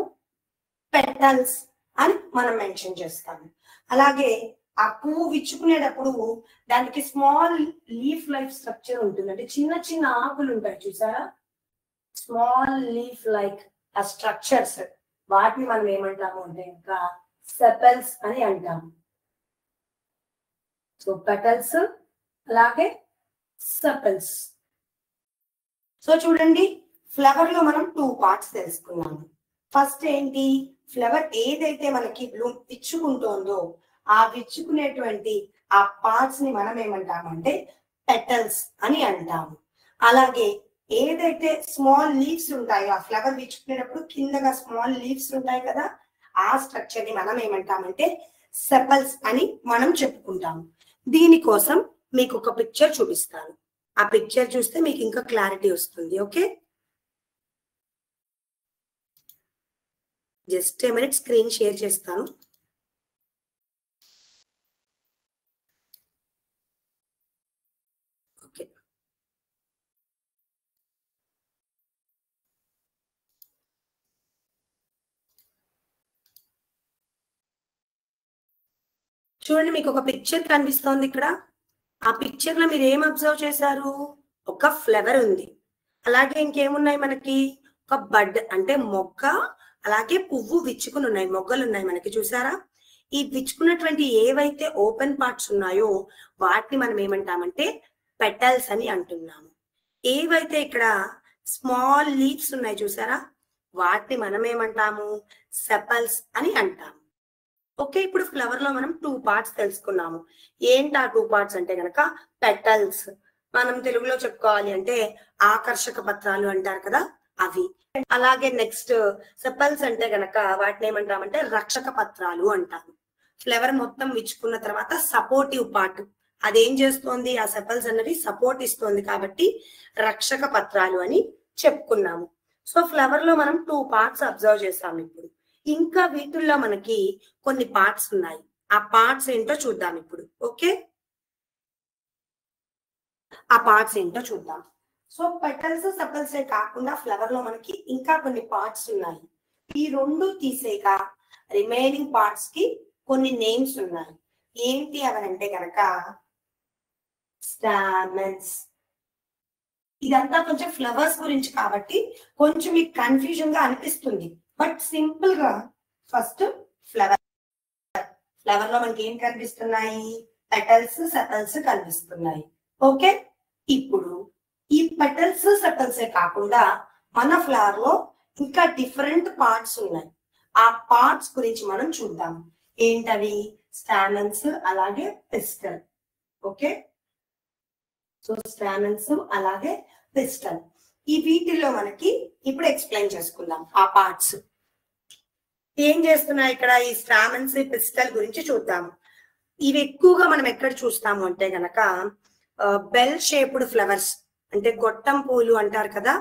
పెటల్స్ అని మనం మెన్షన్ చేస్తాము. అలాగే ఆ పువ్వు విచ్చుకునేటప్పుడు దానికి స్మాల్ లీఫ్ లైక్ స్ట్రక్చర్ ఉంటుంది. అంటే చిన్న చిన్న ఆకులు ఉంటాయి చూసారా, స్మాల్ లీఫ్ లైక్ ఆ స్ట్రక్చర్స్, వాటిని మనం ఏమంటాము అంటే ఇంకా సెపల్స్ అని అంటాము. సో పెటల్స్ అలాగే సెపల్స్. సో చూడండి, ఫ్లవర్ లో మనం 2 పార్ట్స్ తెలుసుకున్నాము. ఫస్ట్ ఏంటి? ఫ్లవర్ ఏదైతే మనకి బ్లూమ్ విచ్చుకుంటుందో ఆ విచ్చుకునేటువంటి ఆ పార్ట్స్ ని మనం ఏమంటామంటే పెటల్స్ అని అంటాము. అలాగే ఏదైతే స్మాల్ లీవ్స్ ఉంటాయో, ఆ ఫ్లవర్ విచ్చుకునేటప్పుడు కిందగా స్మాల్ లీవ్స్ ఉంటాయి కదా, ఆ స్ట్రక్చర్ ని మనం ఏమంటామంటే సెపల్స్ అని మనం చెప్పుకుంటాము. దీనికోసం మీకు ఒక పిక్చర్ చూపిస్తాను. ఆ పిక్చర్ చూస్తే మీకు ఇంకా క్లారిటీ వస్తుంది. Okay, just a minute screen share చేస్తాను. ఓకే, చూడండి, మీకు ఒక పిక్చర్ కనిపిస్తోంది ఇక్కడ. ఆ పిక్చర్ లో మీరు ఏం అబ్జర్వ్ చేశారు? ఒక ఫ్లవర్ ఉంది, అలాగే ఇంకేమున్నాయి మనకి? ఒక బడ్ అంటే మొగ్గ, అలాగే పువ్వు విచ్చుకుని ఉన్నాయి, మొగ్గలు ఉన్నాయి మనకి చూసారా. ఈ విచ్చుకున్నటువంటి ఏవైతే ఓపెన్ పార్ట్స్ ఉన్నాయో వాటిని మనం ఏమంటామంటే పెటల్స్ అని అంటున్నాము. ఏవైతే ఇక్కడ స్మాల్ లీవ్స్ ఉన్నాయి చూసారా, వాటిని మనం ఏమంటాము? సెపల్స్ అని అంటాము. ఓకే, ఇప్పుడు ఫ్లవర్ లో మనం 2 పార్ట్స్ తెలుసుకున్నాము. ఏంటి ఆ 2 పార్ట్స్ అంటే గనక పెటల్స్. మనం తెలుగులో చెప్పుకోవాలి అంటే ఆకర్షక పత్రాలు అంటారు కదా, అవి. అలాగే నెక్స్ట్ సెపల్స్ అంటే గనక వాటిని ఏమంటామంటే రక్షక పత్రాలు అంటారు. ఫ్లవర్ మొత్తం విచ్చుకున్న తర్వాత సపోర్టివ్ పార్ట్ అదేం చేస్తోంది? ఆ సెపల్స్ అన్నది సపోర్ట్ ఇస్తోంది కాబట్టి రక్షక పత్రాలు అని చెప్పుకున్నాము. సో ఫ్లవర్ లో మనం 2 పార్ట్స్ అబ్జర్వ్ చేసాము. ఇప్పుడు ఇంకా వీటిల్లో మనకి కొన్ని పార్ట్స్ ఉన్నాయి. ఆ పార్ట్స్ ఏంటో చూద్దాం ఇప్పుడు. ఓకే, ఆ పార్ట్స్ ఏంటో చూద్దాం. సో పెటల్స్ సెపల్సే కాకుండా ఫ్లవర్ లో మనకి ఇంకా కొన్ని పార్ట్స్ ఉన్నాయి. ఈ 2 తీసేగా రిమైనింగ్ పార్ట్స్ కి కొన్ని నేమ్స్ ఉన్నాయి. ఏంటి అవనంటే కనుక స్టామెన్స్. ఇదంతా కొంచెం ఫ్లవర్స్ గురించి కాబట్టి కొంచెం మీకు కన్ఫ్యూజన్ గా అనిపిస్తుంది. బట్ సింపుల్ గా ఫస్ట్ ఫ్లవర్ లో మనకి ఏం కనిపిస్తున్నాయి? పెటల్స్, సెపల్స్ కనిపిస్తున్నాయి. ఓకే, ఇప్పుడు ఈ పెటల్స్, సెపల్సే కాకుండా మన ఫ్లవర్ లో ఇంకా డిఫరెంట్ పార్ట్స్ ఉన్నాయి. ఆ పార్ట్స్ గురించి మనం చూద్దాం. ఏంటవి? స్టామెన్స్ అలాగే పిస్టల్. ఓకే, సో స్టామెన్స్ అలాగే పిస్టల్, ఈ వీటిల్లో మనకి ఇప్పుడు ఎక్స్ప్లెయిన్ చేసుకుందాం. ఆ పార్ట్స్ ఏం చేస్తున్నాయి ఇక్కడ? ఈ స్టామెన్స్, పిస్టల్ గురించి చూద్దాం. ఇవి ఎక్కువగా మనం ఎక్కడ చూస్తాము అంటే గనక బెల్ షేప్డ్ ఫ్లవర్స్, అంటే గొట్టం పూలు అంటారు కదా,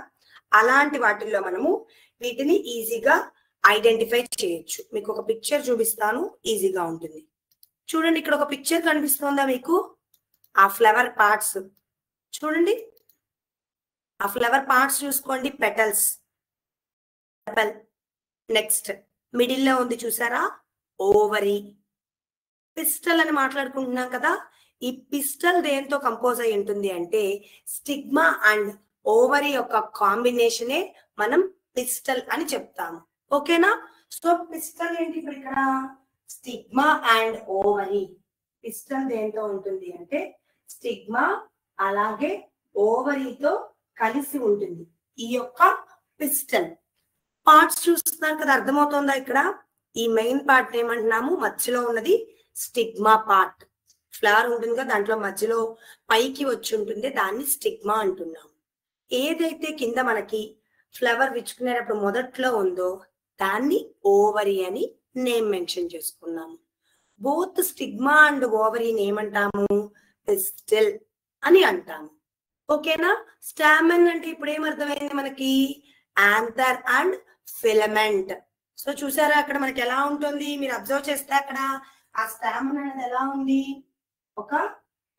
అలాంటి వాటిల్లో మనము వీటిని ఈజీగా ఐడెంటిఫై చేయొచ్చు. మీకు ఒక పిక్చర్ చూపిస్తాను, ఈజీగా ఉంటుంది. చూడండి, ఇక్కడ ఒక పిక్చర్ కనిపిస్తుందా మీకు? ఆ ఫ్లవర్ పార్ట్స్ చూడండి. ఆ ఫ్లవర్ పార్ట్స్ చూసుకోండి. పెటల్స్, సెపల్, నెక్స్ట్ మిడిల్ లో ఉంది చూసారా? ఓవరీ. పిస్టల్ అని మాట్లాడుకుంటున్నాం కదా, ఈ పిస్టల్ దేంతో కంపోజ్ అయి ఉంటుంది అంటే స్టిగ్మా అండ్ ఓవరీ యొక్క కాంబినేషనే మనం పిస్టల్ అని చెప్తాము. ఓకేనా? సో పిస్టల్ ఏంటి ఇప్పుడు ఇక్కడ? Stigma and ovary. పిస్టల్ దేంతో ఉంటుంది అంటే స్టిగ్మా అలాగే ఓవరీతో కలిసి ఉంటుంది ఈ యొక్క పిస్టల్. పార్ట్స్ చూస్తున్నారు కదా, అర్థమవుతుందా? ఇక్కడ ఈ మెయిన్ పార్ట్ ఏమంటున్నాము? మధ్యలో ఉన్నది స్టిగ్మా పార్ట్. ఫ్లవర్ ఉంటుంది కదా, దాంట్లో మధ్యలో పైకి వచ్చి ఉంటుంది, దాన్ని స్టిగ్మా అంటున్నాము. ఏదైతే కింద మనకి ఫ్లవర్ విచ్చుకునేటప్పుడు మొదట్లో ఉందో దాన్ని ఓవరీ అని నేమ్ మెన్షన్ చేసుకున్నాము. బోత్ స్టిగ్మా అండ్ ఓవరీని ఏమంటాము? పిస్టిల్ అని అంటాము. ఓకేనా? స్టామెన్ అంటే ఇప్పుడు ఏమర్థమైంది మనకి? Anther and filament. సో చూసారా అక్కడ మనకి ఎలా ఉంటుంది? మీరు అబ్జర్వ్ చేస్తే అక్కడ ఆ స్టామెన్ అనేది ఎలా ఉంది? ఒక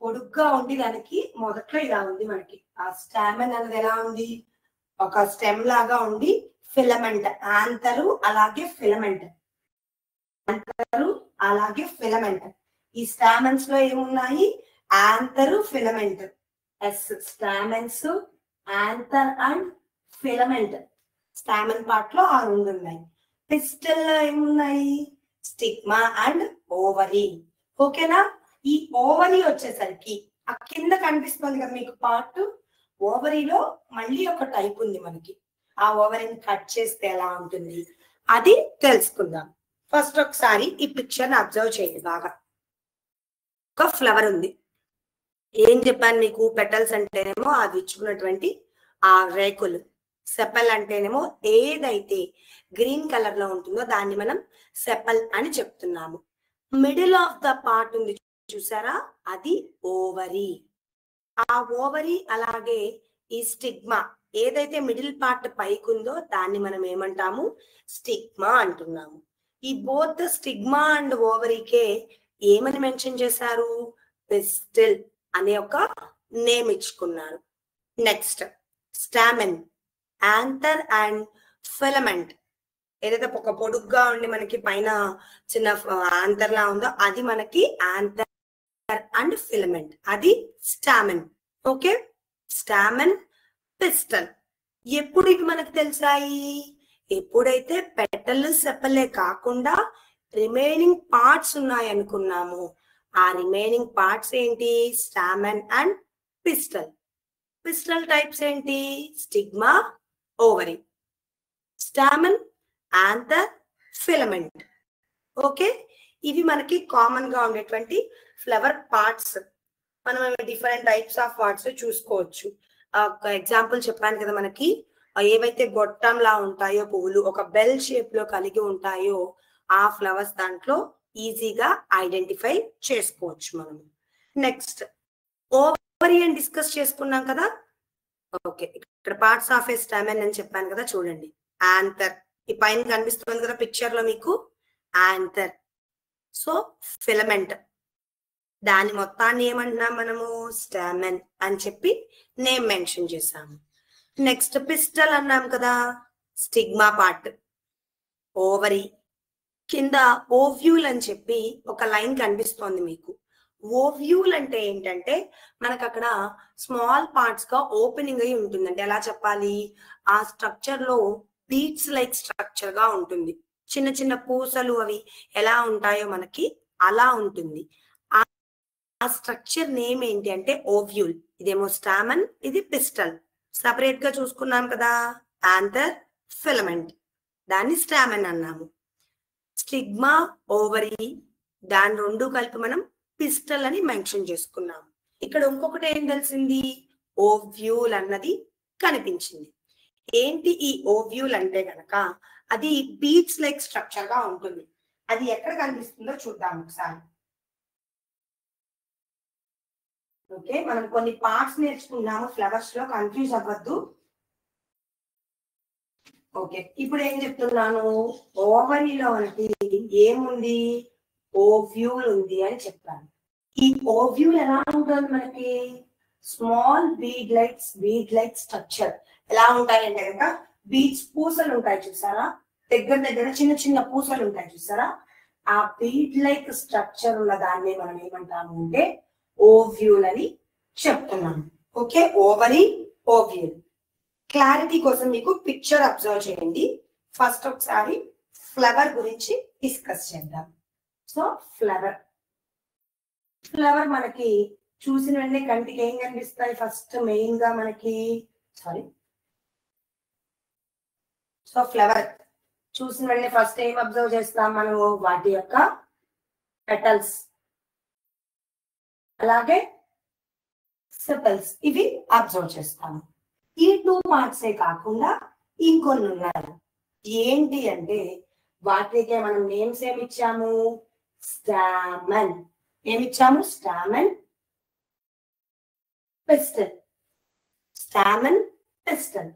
పొడుగ్గా ఉండి దానికి మొదట్లో ఇలా ఉంది మనకి. ఆ స్టామెన్ అనేది ఎలా ఉంది? ఒక స్టెమ్ లాగా ఉండి ఫిలమెంట్, యాంథరు అలాగే ఫిలమెంట్, యాంథరు అలాగే ఫిలమెంట్. ఈ స్టామెన్స్ లో ఏమున్నాయి? Anther, filament. Yes, stamens, anther and filament. Stamen part లో ఆ రెండు ఉన్నాయి. పిస్టల్ లో ఏమున్నాయి? Stigma and ovary. ఓకేనా? ఈ ఓవరీ వచ్చేసరికి ఆ కింద కనిపిస్తుంది కదా మీకు పార్ట్, ఓవరీలో మళ్ళీ ఒక టైప్ ఉంది మనకి. ఆ ఓవరీని కట్ చేస్తే ఎలా ఉంటుంది అది తెలుసుకుందాం. ఫస్ట్ ఒకసారి ఈ పిక్చర్ ని అబ్జర్వ్ చేయండి బాగా. ఒక ఫ్లవర్ ఉంది. ఏం చెప్పాను మీకు? పెటల్స్ అంటేనేమో అది ఇచ్చుకున్నటువంటి ఆ రేకులు, సెపల్ అంటేనేమో ఏదైతే గ్రీన్ కలర్ లో ఉంటుందో దాన్ని మనం సెపల్ అని చెప్తున్నాము. మిడిల్ ఆఫ్ ద పార్ట్ ఉంది చూసారా, అది ఓవరీ. ఆ ఓవరీ అలాగే ఈ స్టిగ్మా, ఏదైతే మిడిల్ పార్ట్ పైకి ఉందో దాన్ని మనం ఏమంటాము? స్టిగ్మా అంటున్నాము. ఈ బోత్ స్టిగ్మా అండ్ ఓవరీకే ఏమని మెన్షన్ చేశారు? పిస్టిల్ అనే ఒక నేమ్ ఇచ్చుకున్నారు. Next stamen, anther and filament. ఏదైతే ఒక పొడుగ్గా ఉండి మనకి పైన చిన్న యాంథర్ లా ఉందో అది మనకి యాంథర్ అండ్ ఫిలమెంట్, అది స్టామెన్. Okay, స్టామెన్, pistol. ఎప్పుడు ఇవి మనకు తెలిసాయి? ఎప్పుడైతే పెటల్, సెపలే కాకుండా రిమైనింగ్ పార్ట్స్ ఉన్నాయి అనుకున్నాము. ఆ రిమైనింగ్ పార్ట్స్ ఏంటి? Stamen and pistil. Pistil types ఏంటి? Stigma, ovary. Stamen, anther, filament. Okay, ఇవి మనకి కామన్ గా ఉండేటువంటి ఫ్లవర్ పార్ట్స్. మనం డిఫరెంట్ టైప్స్ ఆఫ్ పార్ట్స్ చూసుకోవచ్చు. ఒక ఎగ్జాంపుల్ చెప్పాను కదా, మనకి ఏవైతే గొట్టంలా ఉంటాయో పువ్వులు, ఒక బెల్ షేప్ లో కలిగి ఉంటాయో ఆ ఫ్లవర్స్ దాంట్లో ఈజీగా ఐడెంటిఫై చేసుకోవచ్చు మనము. నెక్స్ట్ ఓవరీ అని డిస్కస్ చేసుకున్నాం కదా. ఓకే, ఇక్కడ పార్ట్స్ ఆఫ్ ఏ స్టామెన్ అని చెప్పాను కదా, చూడండి. యాంథర్, ఈ పైన కనిపిస్తుంది కదా పిక్చర్ లో మీకు, యాంథర్. సో ఫిలమెంట్, దాని మొత్తాన్ని ఏమంటున్నాం మనము? స్టామెన్ అని చెప్పి నేమ్ మెన్షన్ చేసాము. నెక్స్ట్ పిస్టల్ అన్నాం కదా, స్టిగ్మా పార్ట్, ఓవరీ, కింద ఓవ్యూల్ అని చెప్పి ఒక లైన్ కనిపిస్తోంది మీకు. ఓవ్యూల్ అంటే ఏంటంటే మనకు అక్కడ స్మాల్ పార్ట్స్ గా ఓపెనింగ్ అయి ఉంటుందండి. ఎలా చెప్పాలి, ఆ స్ట్రక్చర్ లో బీట్స్ లైక్ స్ట్రక్చర్ గా ఉంటుంది. చిన్న చిన్న పూసలు అవి ఎలా ఉంటాయో మనకి అలా ఉంటుంది. ఆ స్ట్రక్చర్ నేమ్ ఏంటి అంటే ఓవ్యూల్. ఇదేమో స్టామన్, ఇది పిస్టల్. సపరేట్ గా చూసుకున్నాం కదా, యాంథర్, ఫిలమెంట్, దాన్ని స్టామన్ అన్నాము. స్టిగ్మా, ఓవరీ, దాని రెండు కలిపి మనం పిస్టల్ అని మెన్షన్ చేసుకున్నాం. ఇక్కడ ఇంకొకటి ఏం తెలిసింది, ఓవ్యూల్ అన్నది కనిపించింది. ఏంటి ఈ ఓవ్యూల్ అంటే గనక అది బీట్స్ లైక్ స్ట్రక్చర్ గా ఉంటుంది. అది ఎక్కడ కనిపిస్తుందో చూద్దాం ఒకసారి. ఓకే, మనం కొన్ని పార్ట్స్ నేర్చుకున్నాము ఫ్లవర్స్ లో, కన్ఫ్యూజ్ అవ్వద్దు. ఓకే, ఇప్పుడు ఏం చెప్తున్నాను, ఓవరీలో మనకి ఏముంది, ఓవ్యూల్ ఉంది అని చెప్పాను. ఈ ఓవ్యూల్ ఎలా ఉంటుంది మనకి, స్మాల్ బీడ్ లైక్ స్ట్రక్చర్. ఎలా ఉంటాయంటే కనుక బీడ్స్ పూసలు ఉంటాయి చూసారా, దగ్గర దగ్గర చిన్న చిన్న పూసలు ఉంటాయి చూసారా, ఆ బీడ్ లైక్ స్ట్రక్చర్ ఉన్న దాన్ని మనం ఏమంటాము అంటే ఓవ్యూల్ అని చెప్తున్నాము. Okay, ovary, ovule. క్లారిటీ కోసం మీకు పిక్చర్ అబ్జర్వ్ చేయండి. ఫస్ట్ ఒకసారి ఫ్లవర్ గురించి డిస్కస్ చేద్దాం. సో ఫ్లవర్ మనకి చూసిన వెంటనే కంటికి ఏం కనిపిస్తాయి, ఫస్ట్ మెయిన్ గా మనకి సో ఫ్లవర్ చూసిన వెంటనే ఫస్ట్ ఏం అబ్జర్వ్ చేస్తాం మనము, వాటి యొక్క పెటల్స్, అలాగే సెపల్స్, ఇవి అబ్జర్వ్ చేస్తాము. ఈ 2 పార్ట్సే కాకుండా ఇంకొన్ని ఉన్నాయి. ఏంటి అంటే వాటికే మనం నేమ్స్ ఏమిచ్చాము, స్టామన్. ఏమిచ్చాము, స్టామన్, పిస్టల్. స్టామన్, పిస్టల్.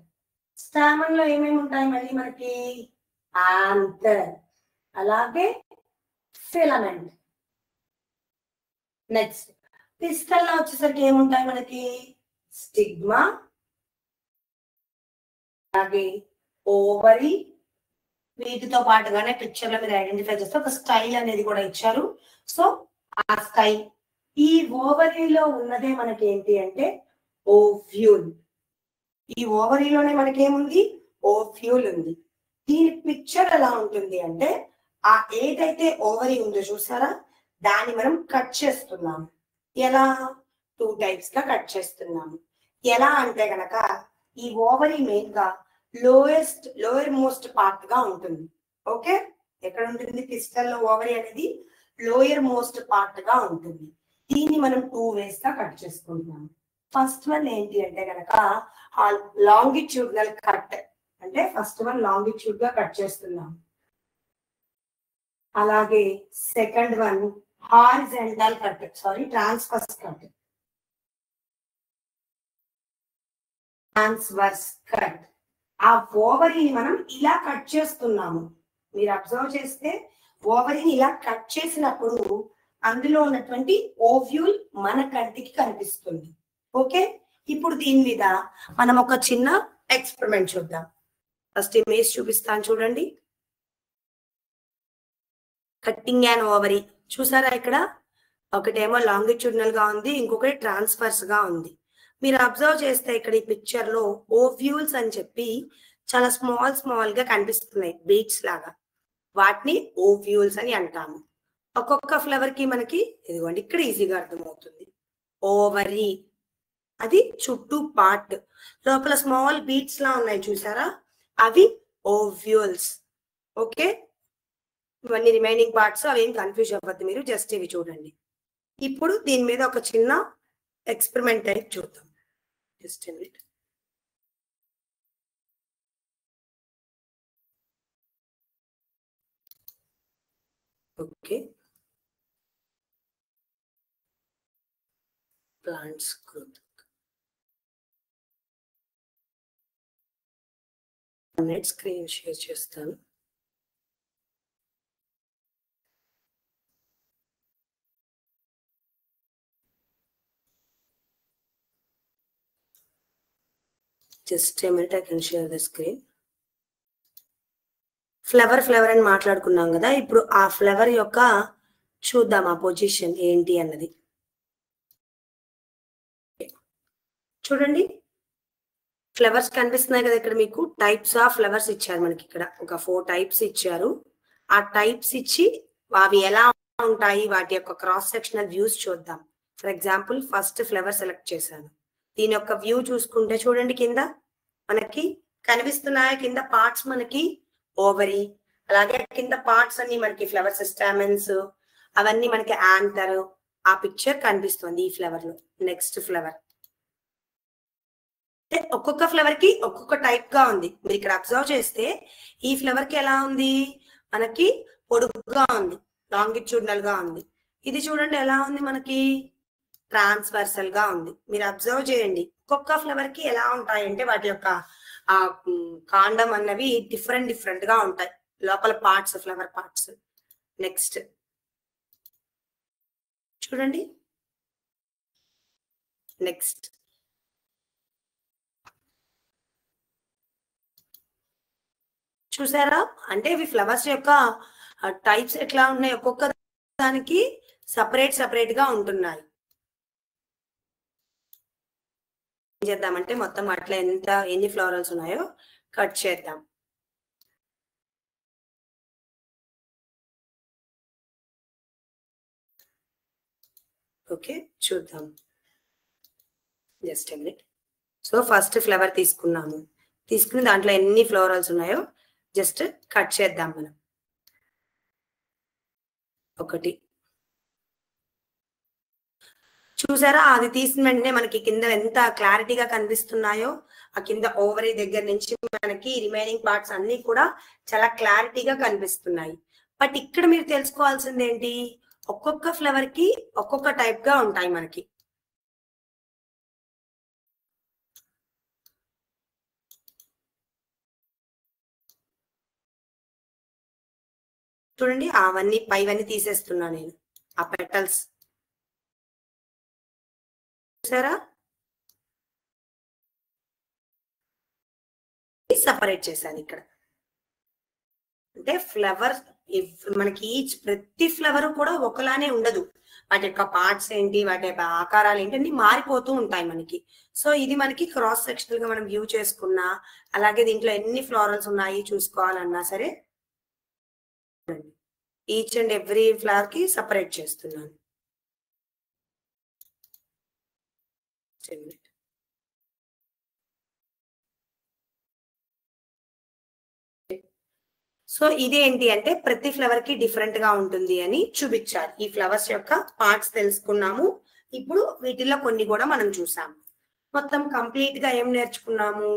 స్టామన్ లో ఏమేమి ఉంటాయి మళ్ళీ మనకి, యాంథర్, అలాగే ఫిలమెంట్. నెక్స్ట్ పిస్టల్ లో వచ్చేసరికి ఏముంటాయి మనకి, స్టిగ్మా, అలాగే ఓవరీ. వీటితో పాటుగానే పిక్చర్ లో మీరు ఐడెంటిఫై చేస్తే ఒక స్టైల్ అనేది కూడా ఇచ్చారు. సో ఆ స్టైల్, ఈ ఓవరీలో ఉన్నదే మనకి ఏంటి అంటే ఓవ్యూల్. ఈ ఓవరీలోనే మనకేముంది, ఓవ్యూల్ ఉంది. దీని పిక్చర్ ఎలా ఉంటుంది అంటే, ఆ ఏదైతే ఓవరీ ఉందో చూసారా, దాన్ని మనం కట్ చేస్తున్నాము. ఎలా, 2 టైప్స్ గా కట్ చేస్తున్నాము. ఎలా అంటే గనక ఈ ఓవరీ మెయిన్ గా లోయర్ మోస్ట్ పార్ట్ గా ఉంటుంది. ఓకే, ఎక్కడ ఉంటుంది, పిస్టల్ లో ఓవరీ అనేది లోయర్ మోస్ట్ పార్ట్ గా ఉంటుంది. దీన్ని మనం 2 వేస్ గా కట్ చేసుకుంటున్నాము. ఫస్ట్ వన్ ఏంటి అంటే గనక లాంగిట్యూడినల్ కట్, అంటే ఫస్ట్ వన్ లాంగిట్యూడ్ గా కట్ చేస్తున్నాం. అలాగే second one horizontal cut, transverse cut. Transverse cut, ఆ ఓవరీని మనం ఇలా కట్ చేస్తున్నాము. మీరు అబ్జర్వ్ చేస్తే ఓవరీని ఇలా కట్ చేసినప్పుడు అందులో ఉన్నటువంటి ఓవ్యూల్ మన కంటికి కనిపిస్తుంది. ఓకే, ఇప్పుడు దీని మీద మనం ఒక చిన్న ఎక్స్పెరిమెంట్ చూద్దాం. ఫస్ట్ ఇమేజ్ చూపిస్తాను చూడండి. కట్టింగ్ అండ్ ఓవరీ చూసారా, ఇక్కడ ఒకటేమో లాంగిట్యూడినల్ గా ఉంది, ఇంకొకటి ట్రాన్స్ఫర్స్ గా ఉంది. మీరు అబ్జర్వ్ చేస్తే ఇక్కడ ఈ పిక్చర్ లో ఓవ్యూల్స్ అని చెప్పి చాలా స్మాల్ గా కనిపిస్తున్నాయి, బీట్స్ లాగా. వాటిని ఓవ్యూల్స్ అని అంటాము. ఒక్కొక్క ఫ్లవర్ కి మనకి ఇదిగోండి ఇక్కడ ఈజీగా అర్థమవుతుంది. ఓవరీ అది చుట్టూ పార్ట్, లోపల స్మాల్ బీట్స్ లా ఉన్నాయి చూసారా, అవి ఓవ్యూల్స్. ఓకే, ఇవన్నీ రిమైనింగ్ పార్ట్స్, అవేం కన్ఫ్యూజ్ అవ్వద్దు మీరు, జస్ట్ ఇవి చూడండి. ఇప్పుడు దీని మీద ఒక చిన్న ఎక్స్పెరిమెంట్ టైప్ చూద్దాం. Just minute. Okay, plants growth net screen share చేస్తాను. Just a minute, I can share the screen. Flower అని మాట్లాడుకున్నాం కదా. ఇప్పుడు ఆ ఫ్లవర్ యొక్క చూద్దాం ఆ పొజిషన్ ఏంటి అన్నది. చూడండి ఫ్లవర్స్ కనిపిస్తున్నాయి కదా ఇక్కడ మీకు. టైప్స్ ఆఫ్ ఫ్లవర్స్ ఇచ్చారు మనకి. ఇక్కడ ఒక 4 టైప్స్ ఇచ్చారు. ఆ టైప్స్ ఇచ్చి అవి ఎలా ఉంటాయి, వాటి యొక్క క్రాస్ సెక్షనల్ వ్యూస్ చూద్దాం. For example first flower select చేశాను. దీని యొక్క వ్యూ చూసుకుంటే చూడండి కింద మనకి కనిపిస్తున్నాయి. కింద పార్ట్స్ మనకి ఓవరీ, అలాగే కింద పార్ట్స్ అన్ని మనకి ఫ్లవర్స్ స్టామెన్స్ అవన్నీ మనకి యాంథర్. ఆ పిక్చర్ కనిపిస్తుంది ఈ ఫ్లవర్ లో. నెక్స్ట్ ఫ్లవర్ ఒక్కొక్క ఫ్లవర్ కి ఒక్కొక్క టైప్ గా ఉంది. మీరు ఇక్కడ అబ్జర్వ్ చేస్తే ఈ ఫ్లవర్ కి ఎలా ఉంది, మనకి పొడుగుగా ఉంది, లాంగిట్యూడినల్ గా ఉంది. ఇది చూడండి ఎలా ఉంది, మనకి ట్రాన్స్వర్సల్ గా ఉంది. మీరు అబ్జర్వ్ చేయండి ఒక్కొక్క ఫ్లవర్ కి ఎలా ఉంటాయంటే వాటి యొక్క ఆ కాండం అన్నవి డిఫరెంట్ గా ఉంటాయి, లోపల పార్ట్స్, ఫ్లవర్ పార్ట్స్. నెక్స్ట్ చూడండి, నెక్స్ట్ చూసారా, అంటే ఇవి ఫ్లవర్స్ యొక్క టైప్స్ ఎట్లా ఉన్నాయి, ఒక్కొక్క దానికి సపరేట్ గా ఉంటున్నాయి. ఏం చేద్దామంటే మొత్తం అట్లా ఎన్ని ఫ్లోరల్స్ ఉన్నాయో కట్ చేద్దాం. ఓకే చూద్దాం, just a minute. So first flower తీసుకున్నాము, తీసుకుని దాంట్లో ఎన్ని ఫ్లోరల్స్ ఉన్నాయో జస్ట్ కట్ చేద్దాం మనం. ఒకటి చూసారా, అది తీసిన వెంటనే మనకి కింద ఎంత క్లారిటీగా కనిపిస్తున్నాయో. ఆ కింద ఓవరీ దగ్గర నుంచి మనకి రిమైనింగ్ పార్ట్స్ అన్ని కూడా చాలా క్లారిటీగా కనిపిస్తున్నాయి. బట్ ఇక్కడ మీరు తెలుసుకోవాల్సింది ఏంటి, ఒక్కొక్క ఫ్లవర్ కి ఒక్కొక్క టైప్ గా ఉంటాయి మనకి. చూడండి అవన్నీ పైవన్నీ తీసేస్తున్నా నేను, ఆ పెటల్స్ చూసారా, సపరేట్ చేశాను ఇక్కడ. అంటే ఫ్లవర్ మనకి ప్రతి ఫ్లవర్ కూడా ఒకలానే ఉండదు. వాటి యొక్క పార్ట్స్ ఏంటి, వాటి యొక్క ఆకారాలు ఏంటి అన్ని మారిపోతూ ఉంటాయి మనకి. సో ఇది మనకి క్రాస్ సెక్షనల్ గా మనం వ్యూ చేసుకున్నా, అలాగే దీంట్లో ఎన్ని ఫ్లోరల్స్ ఉన్నాయి చూసుకోవాలన్నా సరే ఈచ్ అండ్ ఎవ్రీ ఫ్లవర్ కి సపరేట్ చేస్తున్నాను. సో ఇది ఏంటి అంటే ప్రతి ఫ్లవర్ కి డిఫరెంట్ గా ఉంటుంది అని చూపించారు. ఈ ఫ్లవర్స్ యొక్క పార్ట్స్ తెలుసుకున్నాము. ఇప్పుడు వీటిల్లో కొన్ని కూడా మనం చూసాము. మొత్తం కంప్లీట్ గా ఏం నేర్చుకున్నాము,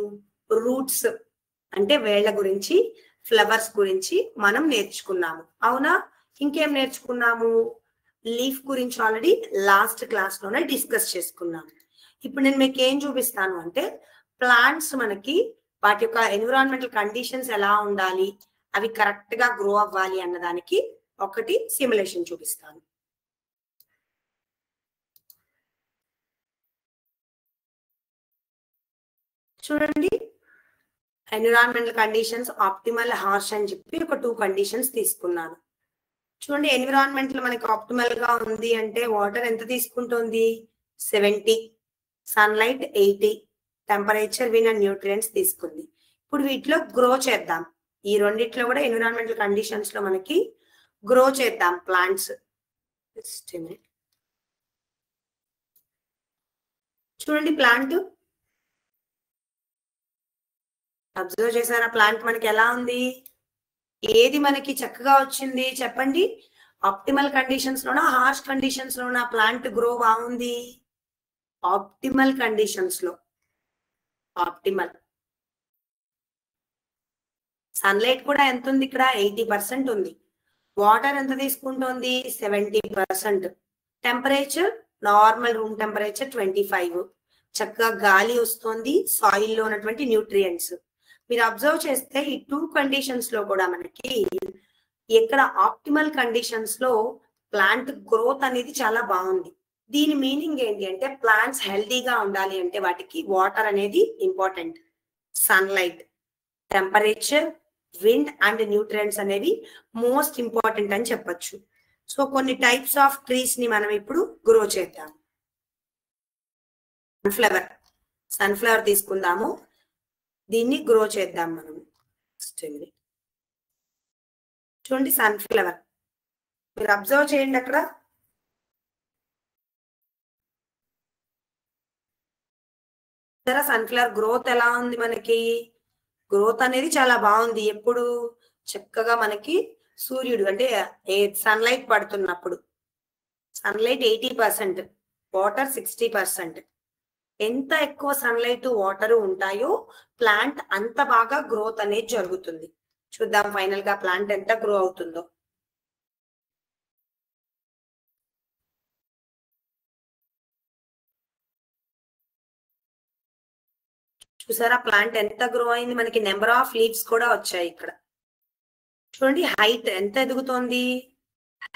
రూట్స్ అంటే వేళ్ల గురించి, ఫ్లవర్స్ గురించి మనం నేర్చుకున్నాము, అవునా. ఇంకేం నేర్చుకున్నాము, లీఫ్ గురించి ఆల్రెడీ లాస్ట్ క్లాస్ లోనే డిస్కస్ చేసుకున్నాము. ఇప్పుడు నేను మీకు ఏం చూపిస్తాను అంటే ప్లాంట్స్ మనకి వాటి యొక్క ఎన్విరాన్మెంటల్ కండిషన్స్ ఎలా ఉండాలి, అవి కరెక్ట్ గా గ్రో అవ్వాలి అన్నదానికి ఒకటి సిమ్యులేషన్ చూపిస్తాను. చూడండి, ఎన్విరాన్మెంటల్ కండిషన్స్, ఆప్టిమల్, హార్ష్ అని చెప్పి ఒక 2 కండిషన్స్ తీసుకున్నాను. చూడండి ఎన్విరాన్మెంట్ మనకి ఆప్టిమల్ గా ఉంది అంటే వాటర్ ఎంత తీసుకుంటుంది, 70, sunlight 80, temperature, win and nutrients తీసుకుంది. ఇప్పుడు వీటిలో గ్రో చేద్దాం. ఈ రెండిట్లో కూడా ఎన్విరాన్మెంటల్ కండిషన్స్ లో మనకి గ్రో చేద్దాం ప్లాంట్స్. చూడండి ప్లాంట్ అబ్జర్వ్ చేశారా, ప్లాంట్ మనకి ఎలా ఉంది, ఏది మనకి చక్కగా వచ్చింది చెప్పండి, ఆప్టిమల్ కండిషన్స్ లోనా హార్ష్ కండిషన్స్ లోనా ప్లాంట్ గ్రో బాగుంది, ఆప్టిమల్ కండిషన్స్ లో. ఆప్టిమల్ సన్లైట్ కూడా ఎంత ఉంది ఇక్కడ, 80% ఉంది. వాటర్ ఎంత తీసుకుంటోంది, 70%. Temperature normal room temperature 25. చక్కగా గాలి వస్తుంది, సాయిల్ లో ఉన్నటువంటి న్యూట్రియంట్స్. మీరు అబ్జర్వ్ చేస్తే ఈ 2 కండిషన్స్ లో కూడా మనకి ఎక్కడ ఆప్టిమల్ కండిషన్స్ లో ప్లాంట్ గ్రోత్ అనేది చాలా బాగుంది. దీని మీనింగ్ ఏంటి అంటే ప్లాంట్స్ హెల్దీగా ఉండాలి అంటే వాటికి వాటర్ అనేది important, sunlight, temperature, wind and nutrients అనేవి మోస్ట్ ఇంపార్టెంట్ అని చెప్పొచ్చు. సో కొన్ని టైప్స్ ఆఫ్ ట్రీస్ ని మనం ఇప్పుడు గ్రో చేద్దాం. సన్ఫ్లవర్ తీసుకుందాము, దీన్ని గ్రో చేద్దాం మనం. చూడండి సన్ఫ్లవర్, మీరు అబ్జర్వ్ చేయండి అక్కడ. సన్ఫ్లవర్ గ్రోత్ ఎలా ఉంది? మనకి గ్రోత్ అనేది చాలా బాగుంది. ఎప్పుడు చక్కగా మనకి సూర్యుడు అంటే సన్లైట్ పడుతున్నప్పుడు. Sunlight 80%, water 60%. ఎంత ఎక్కువ సన్లైట్ వాటర్ ఉంటాయో ప్లాంట్ అంత బాగా గ్రోత్ అనేది జరుగుతుంది. చూద్దాం ఫైనల్ గా ప్లాంట్ ఎంత గ్రో అవుతుందో. చూసారా ప్లాంట్ ఎంత గ్రో అయింది? మనకి నెంబర్ ఆఫ్ లీవ్స్ కూడా వచ్చాయి ఇక్కడ. చూడండి హైట్ ఎంత ఎదుగుతోంది,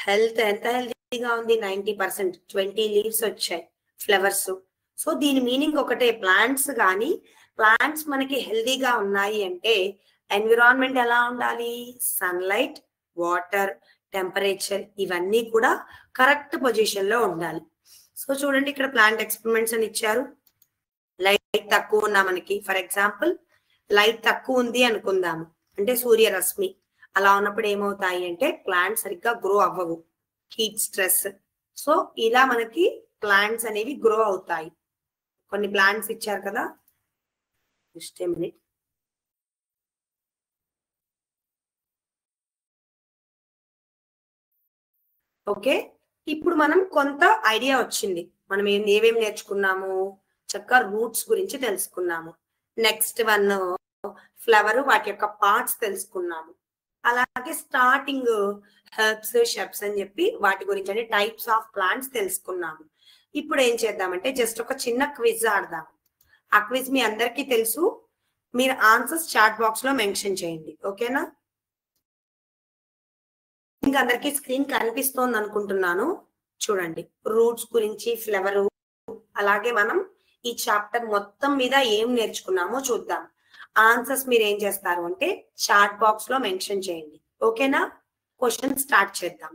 హెల్త్ ఎంత హెల్తీగా ఉంది. 90%, 20 లీవ్స్ వచ్చాయి, ఫ్లవర్స్. సో దీని మీనింగ్ ఒకటే, ప్లాంట్స్ మనకి హెల్తీగా ఉన్నాయి అంటే ఎన్విరాన్మెంట్ ఎలా ఉండాలి? సన్లైట్, వాటర్, టెంపరేచర్ ఇవన్నీ కూడా కరెక్ట్ పొజిషన్ లో ఉండాలి. సో చూడండి ఇక్కడ ప్లాంట్ ఎక్స్పెరిమెంట్స్ అని ఇచ్చారు. లైట్ తక్కువ ఉన్నా మనకి, ఫర్ ఎగ్జాంపుల్ లైట్ తక్కువ ఉంది అనుకుందాము, అంటే సూర్యరశ్మి. అలా ఉన్నప్పుడు ఏమవుతాయి అంటే ప్లాంట్స్ సరిగ్గా గ్రో అవ్వవు, హీట్ స్ట్రెస్. సో ఇలా మనకి ప్లాంట్స్ అనేవి గ్రో అవుతాయి. కొన్ని ప్లాంట్స్ ఇచ్చారు కదా, జస్ట్ ఏ మినిట్. ఓకే, ఇప్పుడు మనం కొంత ఐడియా వచ్చింది. మనం ఏమేమి నేర్చుకున్నాము? చక్కగా రూట్స్ గురించి తెలుసుకున్నాము. నెక్స్ట్ వన్ ఫ్లవర్, వాటి యొక్క పార్ట్స్ తెలుసుకున్నాము. అలాగే స్టార్టింగ్ హెర్బ్స్, షెర్బ్స్ అని చెప్పి వాటి గురించి అంటే టైప్స్ ఆఫ్ ప్లాంట్స్ తెలుసుకున్నాము. ఇప్పుడు ఏం చేద్దామంటే జస్ట్ ఒక చిన్న క్విజ్ ఆడదాం. ఆ క్విజ్ మీ అందరికీ తెలుసు, మీరు ఆన్సర్స్ చాట్ బాక్స్ లో మెన్షన్ చేయండి. ఓకేనా? ఇంకా అందరికీ స్క్రీన్ కనిపిస్తోంది అనుకుంటున్నాను. చూడండి రూట్స్ గురించి, ఫ్లవర్, అలాగే మనం ఈ చాప్టర్ మొత్తం మీద ఏం నేర్చుకున్నామో చూద్దాం. ఆన్సర్స్ మీరు ఏం చేస్తారు అంటే చాట్ బాక్స్ లో మెన్షన్ చేయండి. ఓకేనా? క్వశ్చన్ స్టార్ట్ చేద్దాం.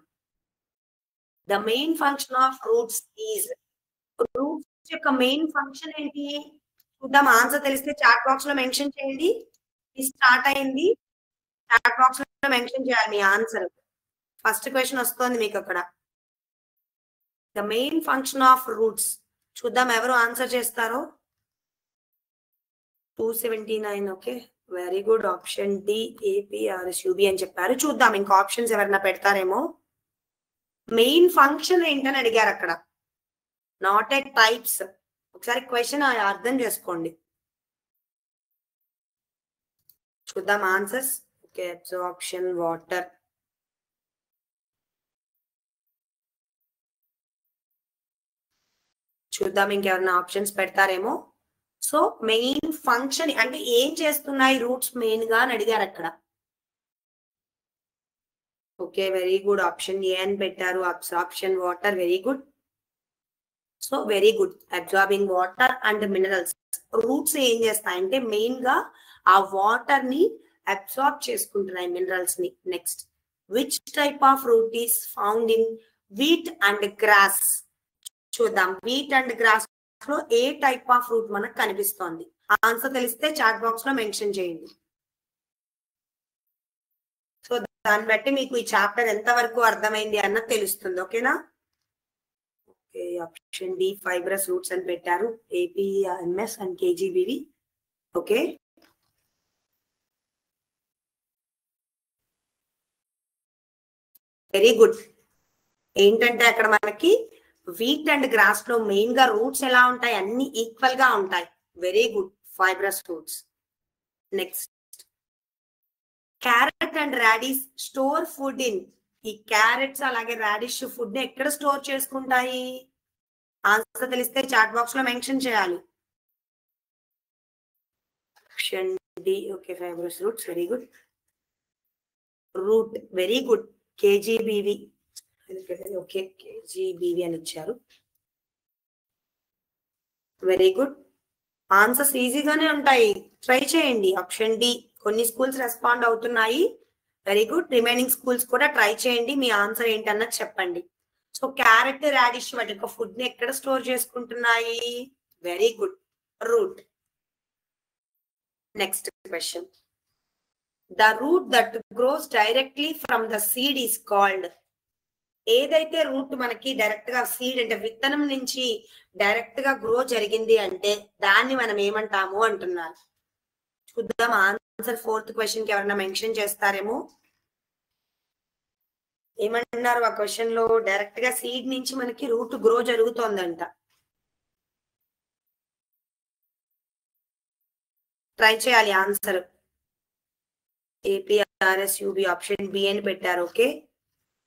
The main function of roots is, roots యొక్క మెయిన్ ఫంక్షన్ ఏంటి చూద్దాం. ఆన్సర్ తెలిస్తే చాట్ బాక్స్ లో మెన్షన్ చేయండి. స్టార్ట్ అయింది, చాట్ బాక్స్ లో మెన్షన్ చేయాలి మీ ఆన్సర్. ఫస్ట్ క్వశ్చన్ వస్తుంది మీకు అక్కడ. The main function of roots చూద్దాం ఎవరు ఆన్సర్ చేస్తారో. 279. Okay, very good. Option D, APRSUB అని చెప్పారు. చూద్దాం ఇంకా ఆప్షన్స్ ఎవరైనా పెడతారేమో. మెయిన్ ఫంక్షన్ ఏంటని అడిగారు అక్కడ, నాట్ ఎట్ టైప్స్. ఒకసారి క్వశ్చన్ అర్థం చేసుకోండి. చూద్దాం ఆన్సర్స్. Okay, absorption, water. చూద్దాం ఇంకెవరైనా ఆప్షన్స్ పెడతారేమో. సో మెయిన్ ఫంక్షన్ అంటే ఏం చేస్తున్నాయి రూట్స్ మెయిన్ గా అని అడిగారు అక్కడ. Okay, very good. Option A అని పెట్టారు, absorption water. Very good. So very good, absorbing water and minerals. Roots ఏం చేస్తాయంటే మెయిన్ గా ఆ వాటర్ ని అబ్సార్బ్ చేసుకుంటున్నాయి, మినరల్స్ ని. Next, which type of root is found in wheat and grass? చూద్దాం వీట్ అండ్ గ్రాస్ లో ఏ టైప్ ఆఫ్ రూట్ మనకు కనిపిస్తోంది. ఆన్సర్ తెలిస్తే చాట్ బాక్స్ లో మెన్షన్ చేయండి. సో దాన్ని బట్టి మీకు ఈ చాప్టర్ ఎంత వరకు అర్థమైంది అన్నది తెలుస్తుంది. ఓకేనా? Okay, option D fibrous roots అని పెట్టారు, APMS and KGBV. Okay, very good. ఏంటంటే అక్కడ మనకి వీట్ అండ్ గ్రాస్ లో మెయిన్ గా రూట్స్ ఎలా ఉంటాయి? అన్ని ఈక్వల్ గా ఉంటాయి. Very good, fibrous roots. Next, carrot and radish store food in. ఈ క్యారెట్స్ అలాగే రాడిష్ ఫుడ్ ని ఎక్కడ స్టోర్ చేసుకుంటాయి? ఆన్సర్ తెలిస్తే చాట్ బాక్స్ లో మెన్షన్ చేయాలి. Option D. Okay, fibrous roots. Very good. Root, very good, KGBV. Okay, KGBV అని ఇచ్చారు. Very good. ఆన్సర్స్ ఈజీగానే ఉంటాయి, ట్రై చేయండి. ఆప్షన్ డి కొన్ని స్కూల్స్ రెస్పాండ్ అవుతున్నాయి. Very good. రిమైనింగ్ స్కూల్స్ కూడా ట్రై చేయండి. మీ ఆన్సర్ ఏంటన్నది చెప్పండి. సో క్యారెట్, రాడిష్ వాటి యొక్క ఫుడ్ ని ఎక్కడ స్టోర్ చేసుకుంటున్నాయి? Very good, root. Next question. The root that grows directly from the seed is called. ఏదైతే రూట్ మనకి డైరెక్ట్ గా సీడ్ అంటే విత్తనం నుంచి డైరెక్ట్ గా గ్రో జరిగింది అంటే దాన్ని మనం ఏమంటాము అంటున్నారు. చూద్దాం ఆన్సర్. ఫోర్త్ క్వశ్చన్ కి ఎవరైనా మెన్షన్ చేస్తారేమో. ఏమంటున్నారు ఆ క్వశ్చన్ లో? డైరెక్ట్ గా సీడ్ నుంచి మనకి రూట్ గ్రో జరుగుతోందంట. ట్రై చేయాలి ఆన్సర్. ఏపీఆర్ఎస్యుబి ఆప్షన్ బి అని పెట్టారు. ఓకే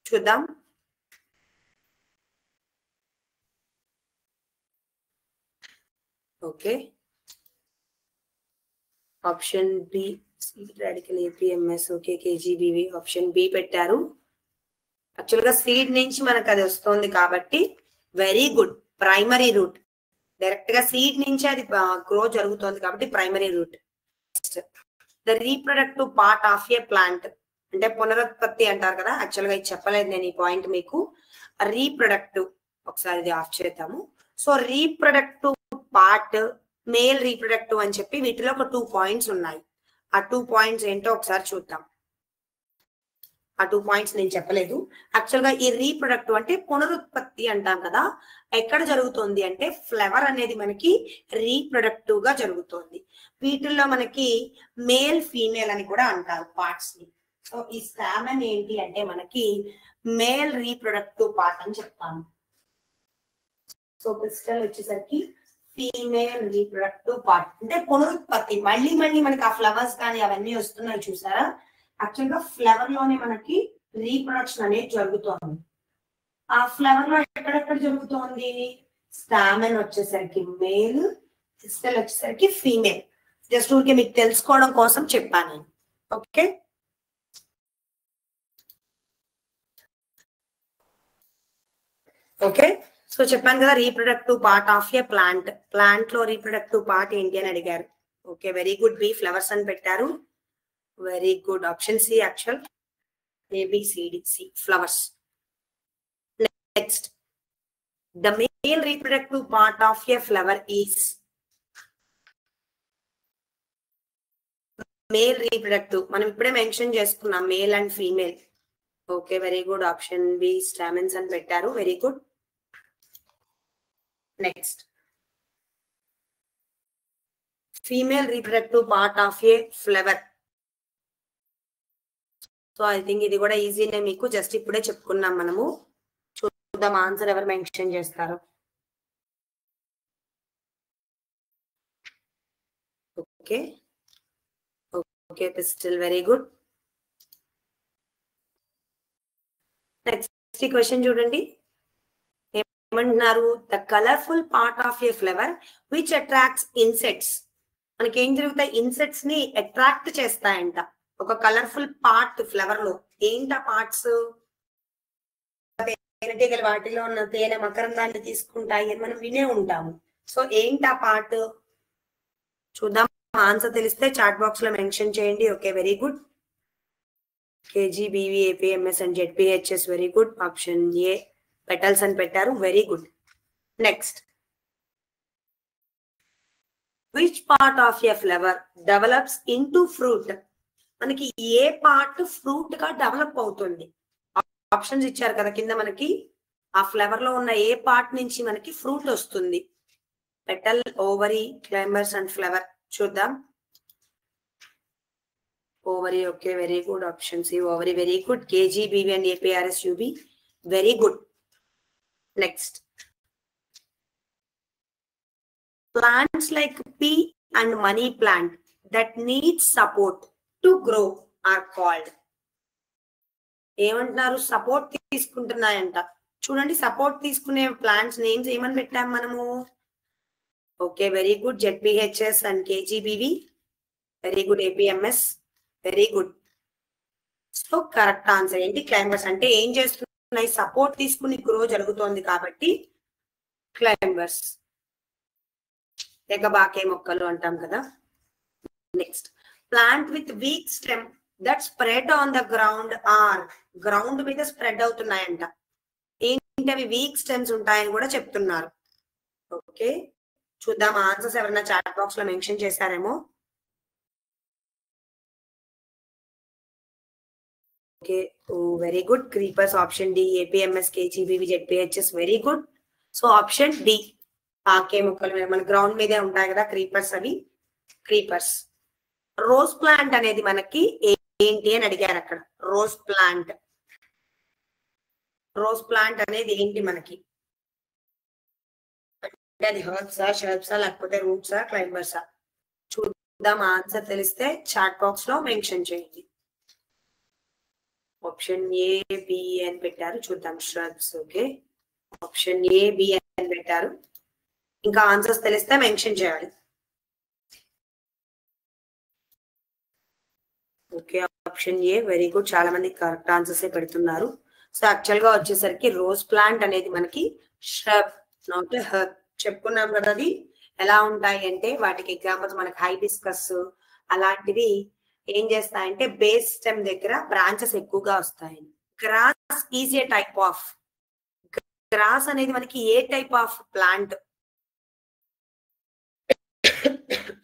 చూద్దాం. Okay option B radical APMS. Okay KGBV option B పెట్టారు. యాక్చువల్ గా సీడ్ నుంచి మనకు అది వస్తుంది కాబట్టి very good, primary root. Direct గా సీడ్ నుంచి అది గ్రో జరుగుతుంది కాబట్టి primary root. The reproductive part of a plant అంటే పునరుత్పత్తి అంటారు కదా. యాక్చువల్ గా ఇది చెప్పలేదు నేను ఈ పాయింట్ మీకు. రీప్రొడక్టివ్, ఒకసారి ఇది ఆఫ్ చేద్దాము. So reproductive part, male reproductive అని చెప్పి వీటిలో ఒక 2 పాయింట్స్ ఉన్నాయి. ఆ 2 పాయింట్స్ ఏంటో ఒకసారి చూద్దాం. ఆ 2 పాయింట్స్ నేను చెప్పలేదు. యాక్చువల్ గా ఈ రీప్రొడక్టివ్ అంటే పునరుత్పత్తి అంటాం కదా. ఎక్కడ జరుగుతుంది అంటే ఫ్లవర్ అనేది మనకి రీప్రొడక్టివ్ గా జరుగుతుంది. వీటిల్లో మనకి మేల్, ఫీమేల్ అని కూడా అంటారు పార్ట్స్ ని. సో ఈ స్టామెన్ ఏంటి అంటే మనకి మేల్ రీప్రొడక్టివ్ పార్ట్ అని చెప్తాము. సో క్రిస్టల్ వచ్చేసరికి ఫీమేల్ రీప్రొడక్టివ్ పార్ట్ అంటే పునరుత్పత్తి. మళ్ళీ మళ్ళీ మనకి ఆ ఫ్లవర్స్ కానీ అవన్నీ వస్తున్నాయి చూసారా. యాక్చువల్ గా ఫ్లవర్ లోనే మనకి రీప్రొడక్షన్ అనేది జరుగుతోంది. ఆ ఫ్లవర్ లో ఎక్కడెక్కడ జరుగుతోంది? స్టామెన్ వచ్చేసరికి మేల్, క్రిస్టల్ వచ్చేసరికి ఫీమేల్. జస్ట్ ఊరికే మీకు తెలుసుకోవడం కోసం చెప్పాను. ఓకే ఓకే సో చెప్పాను కదా reproductive part of a plant. Plant లో రీప్రొడక్టివ్ పార్ట్ ఏంటి అని అడిగారు. Okay very good, B flowers అని పెట్టారు. Very good option C actual. ABCDC flowers. Next, the male reproductive part of a flower is. Male reproductive మనం ఇప్పుడే mention చేసుకున్నాం, male and female. Okay very good option B stamens అని పెట్టారు. Very good. Next, female reproductive part of a flower. So I think ఇది కూడా ఈజీనే మీకు, just ఇప్పుడే చెప్పుకున్నాం మనము. చూద్దాం ఆన్సర్ ఎవరు మెన్షన్ చేస్తారు. Okay okay pistol very good. Next question చూడండి. ఏమంటున్నారు? The colourful part of a flower which attracts insects. మనకి ఏం జరుగుతాయి? ఇన్సెక్ట్స్ ని అట్రాక్ట్ చేస్తాయంట. ఒక కలర్ఫుల్ పార్ట్ ఫ్లవర్ లో. ఏంట పార్ట్స్? తేనెటీగలు వాటిలో ఉన్న తేనె మకరందాన్ని తీసుకుంటాయి అని మనం వినే ఉంటాము. సో ఏంటా పార్ట్? చూద్దాం. ఆన్సర్ తెలిస్తే చాట్ బాక్స్ లో మెన్షన్ చేయండి. Okay very good. KGBV APMS and ZPHS very good. Option A petals అని పెట్టారు. Very good. Next, which part of a flower develops into fruit. మనకి ఏ పార్ట్ ఫ్రూట్ గా develop అవుతుంది? Options ఇచ్చారు కదా కింద మనకి. ఆ ఫ్లవర్ లో ఉన్న ఏ పార్ట్ నుంచి మనకి ఫ్రూట్ వస్తుంది? Petal, ovary, climbers and flower. చూద్దాం. Ovary. Okay very good option C ovary. Very good. KGBV and APRSUB very good. Next, plants like pea and money plant that need support to grow are called. ఏమంటున్నారు? Support తీసుకుంటున్నాయంట. చూడండి support తీసుకునే plants names ఏమని పెట్టాం మనము? Okay very good. ZPHS and KGBV very good. APMS very good. So correct answer ఏంటి? Climbers. అంటే ఏం చేస్తున్నాయి? సపోర్ట్ తీసుకుని గ్రో జరుగుతోంది కాబట్టి క్లైంబర్స్. తెగబాకే మొక్కలు అంటాం కదా. Next, plant with weak stem that spread on the ground or ground మీద స్ప్రెడ్ అవుతున్నాయంట. ఏంటి అవి? వీక్ స్టెమ్స్ ఉంటాయని కూడా చెప్తున్నారు. ఓకే, చూద్దాం ఆన్సర్స్ ఎవరైనా చాట్ బాక్స్ లో మెన్షన్ చేశారేమో. Okay, very good. Creepers option D. APMS, KGBV, ZPHS, very good. So option D. పాకే మొక్కలు మన గ్రౌండ్ మీదే ఉంటాయి కదా క్రీపర్స్, అవి క్రీపర్స్. రోజ్ ప్లాంట్ అనేది మనకి ఏంటి అని అడిగారు అక్కడ. రోజ్ ప్లాంట్, రోజ్ ప్లాంట్ అనేది ఏంటి మనకి? అంటే అది హర్బ్సా, షర్బ్సా, లేకపోతే రూట్సా, క్లైంబర్సా? చూద్దాం ఆన్సర్ తెలిస్తే చాట్ బాక్స్ లో మెన్షన్ చేయండి. ఆప్షన్ ఏ, బి అని పెట్టారు. చూద్దాం shrubs. Okay, option A, B అని పెట్టారు. ఇంకా ఆన్సర్స్ తెలిస్తే మెన్షన్ చేయాలి. Okay, option A, very good. చాలా మంది కరెక్ట్ ఆన్సర్స్ పెడుతున్నారు. సో యాక్చువల్ గా వచ్చేసరికి రోజ్ ప్లాంట్ అనేది మనకి షర్బ్, నాట్ హర్బ్. చెప్పుకున్నాం కదా అది ఎలా ఉంటాయి అంటే, వాటికి ఎగ్జాంపుల్స్ మనకి హైబిస్కస్ అలాంటివి ఏం చేస్తాయంటే బేస్ స్టెమ్ దగ్గర బ్రాంచెస్ ఎక్కువగా వస్తాయి. Grass is a type of, grass అనేది మనకి a type of plant?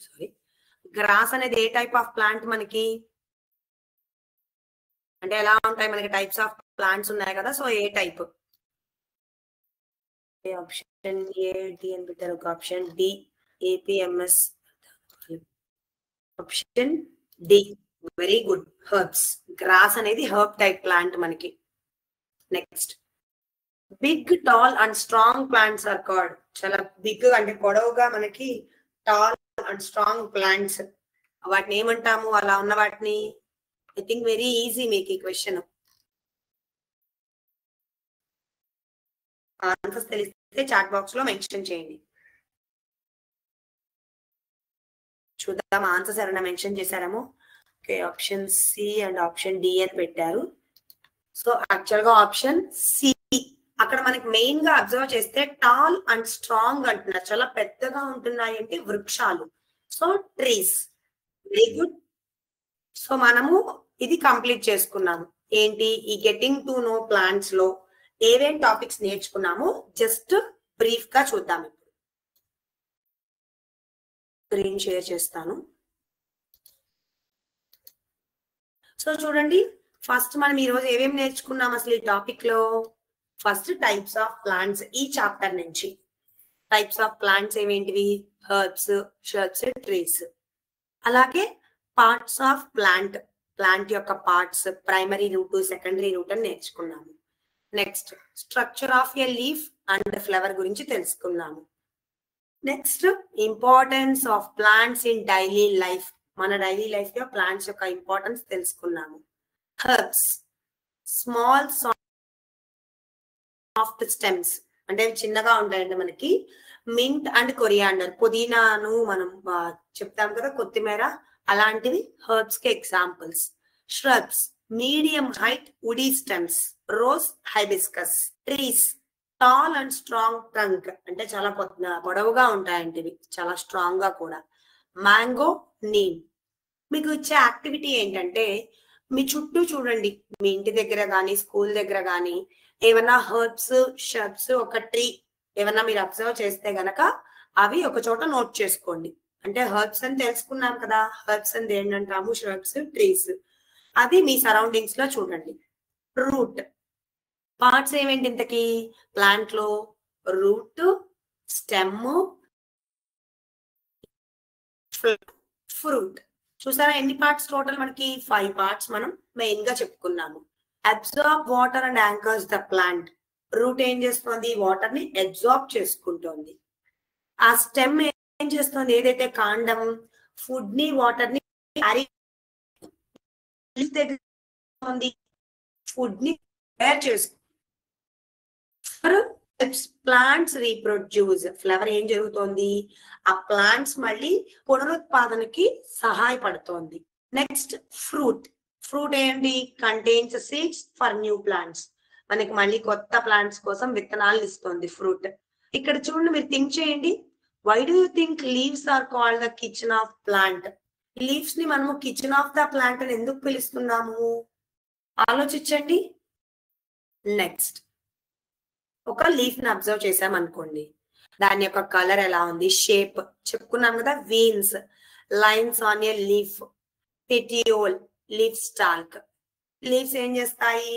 Sorry, grass అనేది ఏ టైప్ ఆఫ్ ప్లాంట్ మనకి? అంటే ఎలా ఉంటాయి మనకి? టైప్స్ ఆఫ్ ప్లాంట్స్ ఉన్నాయి కదా, సో ఏ టైప్? ఆప్షన్ ఏ, డి అని పెట్టారు. ఒక option D, APMS. Option D, very good. Herbs, grass అనేది హర్బ్ టైప్ ప్లాంట్ మనకి. Next, big, tall and strong plants are called. చాలా బిగ్ అంటే పొడవుగా మనకి టాల్ అండ్ స్ట్రాంగ్ ప్లాంట్స్, వాటిని ఏమంటాము? అలా ఉన్న వాటిని. ఐ థింక్ వెరీ ఈజీ మీకు ఈ క్వశ్చన్. ఆన్సర్స్ తెలిస్తే చాట్ బాక్స్ లో మెన్షన్ చేయండి. చూద్దాం ఆన్సర్స్ ఎవరైనా మెన్షన్ చేశారేమో. Okay, option C and option D అని పెట్టారు. సో యాక్చువల్ గా ఆప్షన్ సి. అక్కడ మనకి మెయిన్ గా అబ్జర్వ్ చేస్తే టాల్ అండ్ స్ట్రాంగ్ అంటున్నారు. చాలా పెద్దగా ఉంటున్నాయి అంటే వృక్షాలు, so trees. Very good. So మనము ఇది కంప్లీట్ చేసుకున్నాము. ఏంటి? ఈ గెటింగ్ టు నో ప్లాంట్స్ లో ఏవేం టాపిక్స్ నేర్చుకున్నాము జస్ట్ బ్రీఫ్ గా చూద్దాం. ఇప్పుడు స్క్రీన్ షేర్ చేస్తాను. సో చూడండి, ఫస్ట్ మనం ఈ రోజు ఏమేమి నేర్చుకున్నాం అసలు ఈ టాపిక్ లో? ఫస్ట్ టైప్స్ ఆఫ్ ప్లాంట్స్, ఈ చాప్టర్ నుంచి టైప్స్ ఆఫ్ ప్లాంట్స్ ఏమేంటివి? హర్బ్స్, షర్బ్స్, ట్రీస్. అలాగే పార్ట్స్ ఆఫ్ ప్లాంట్, ప్లాంట్ యొక్క parts, primary root, secondary root అని నేర్చుకున్నాము. Next, structure of a leaf and flower గురించి తెలుసుకున్నాము. Next, importance of plants in daily life, మన డైలీ లైఫ్ లో ప్లాంట్స్ యొక్క ఇంపార్టెన్స్ తెలుసుకున్నాము. హర్బ్స్, స్మాల్ సాఫ్ట్ స్టెమ్స్, అంటే చిన్నగా ఉంటాయండి మనకి. మింట్ అండ్ కొరియాండర్, పుదీనాను మనం చెప్తాం కదా, కొత్తిమీర, అలాంటివి హర్బ్స్ కి examples. shrubs, medium height woody stems, rose, hibiscus. Trees, tall and strong trunk, అంటే చాలా పొడవుగా ఉంటాయండి ఇవి, చాలా స్ట్రాంగ్ గా కూడా. Mango, neem. మీకు ఇచ్చే యాక్టివిటీ ఏంటంటే మీ చుట్టూ చూడండి, మీ ఇంటి దగ్గర కానీ స్కూల్ దగ్గర కానీ ఏమన్నా హర్బ్స్, షర్బ్స్, ఒక ట్రీ ఏమన్నా మీరు అబ్జర్వ్ చేస్తే గనక అవి ఒక చోట నోట్ చేసుకోండి. అంటే హర్బ్స్ అని తెలుసుకున్నాం కదా, హర్బ్స్ అని ఏంటంటాము? Shrubs, trees. అది మీ సరౌండింగ్స్ లో చూడండి. రూట్, పార్ట్స్ ఏమేంటి ఇంతకి ప్లాంట్ లో? Root, stem, fruit. చూసారా ఎన్ని పార్ట్స్ టోటల్? మనకి 5 పార్ట్స్ మనం మెయిన్ గా చెప్పుకున్నాము. Absorb water and anchors the plant. Root ఏం చేస్తుంది? వాటర్ ని అబ్జార్బ్ చేసుకుంటోంది. ఆ స్టెమ్ ఏం చేస్తుంది? ఏదైతే కాండం ఫుడ్ ని, వాటర్ ని ఫుడ్ ని తయారు చేసుకుంటుంది. Plants reproduce. ఫ్లవర్ ఏం జరుగుతోంది? ఆ ప్లాంట్స్ మళ్ళీ పునరుత్పాదనకి సహాయపడుతోంది. Next, fruit. ఫ్రూట్ ఏంటి? Contains seeds for new plants. మనకి మళ్ళీ కొత్త ప్లాంట్స్ కోసం విత్తనాలు ఇస్తుంది ఫ్రూట్. ఇక్కడ చూడండి, మీరు థింక్ చేయండి. Why do you think leaves are called the kitchen of plant? Leaves ని మనము కిచెన్ ఆఫ్ ద ప్లాంట్ అని ఎందుకు పిలుస్తున్నాము? ఆలోచించండి. నెక్స్ట్, ఒక లీఫ్ ని అబ్జర్వ్ చేసాం అనుకోండి, దాని యొక్క కలర్ ఎలా ఉంది, షేప్ చెప్పుకున్నాం కదా, veins, lines on a leaf, petiole, leaf stalk. Leaves ఏం చేస్తాయి?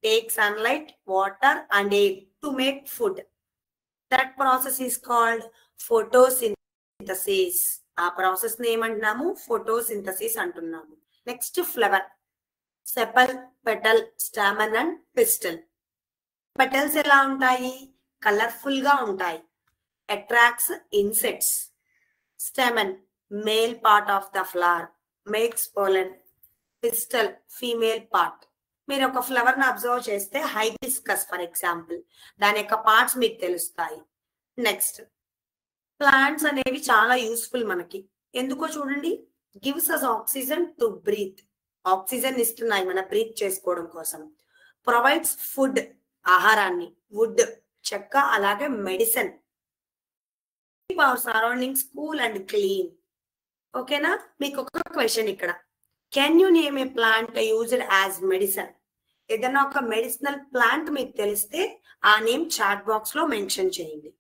Take sunlight, water and air to make food. That process is called photosynthesis. ఆ ప్రాసెస్ ని ఏమంటున్నాము? ఫోటోసింథసిస్ అంటున్నాము. Next, flower, sepal, petal, stamen and pistil. Petals ఎలా ఉంటాయి? Colourful గా ఉంటాయి. Attracts insects. Stamen, male part of the flower, makes pollen. Pistil, female part. మీరు ఒక ఫ్లవర్ ని అబ్జర్వ్ చేస్తే, హైబిస్కస్ ఫర్ ఎగ్జాంపుల్, దాని యొక్క పార్ట్స్ మీకు తెలుస్తాయి. నెక్స్ట్, ప్లాంట్స్ అనేవి చాలా యూస్ఫుల్ మనకి. ఎందుకో చూడండి, gives us oxygen to breathe. Oxygen ఇస్తున్నాయి మన బ్రీత్ చేసుకోవడం కోసం. ప్రొవైడ్స్ ఫుడ్, ఆహారాన్ని. వుడ్, చెక్క, అలాగే medicine. Keep our surroundings cool and clean. ఓకేనా? మీకు ఒక క్వశ్చన్ ఇక్కడ, can you name a plant used as medicine? ఏదైనా ఒక మెడిసినల్ ప్లాంట్ మీకు తెలిస్తే ఆ నేమ్ చాట్ బాక్స్ లో మెన్షన్ చేయండి.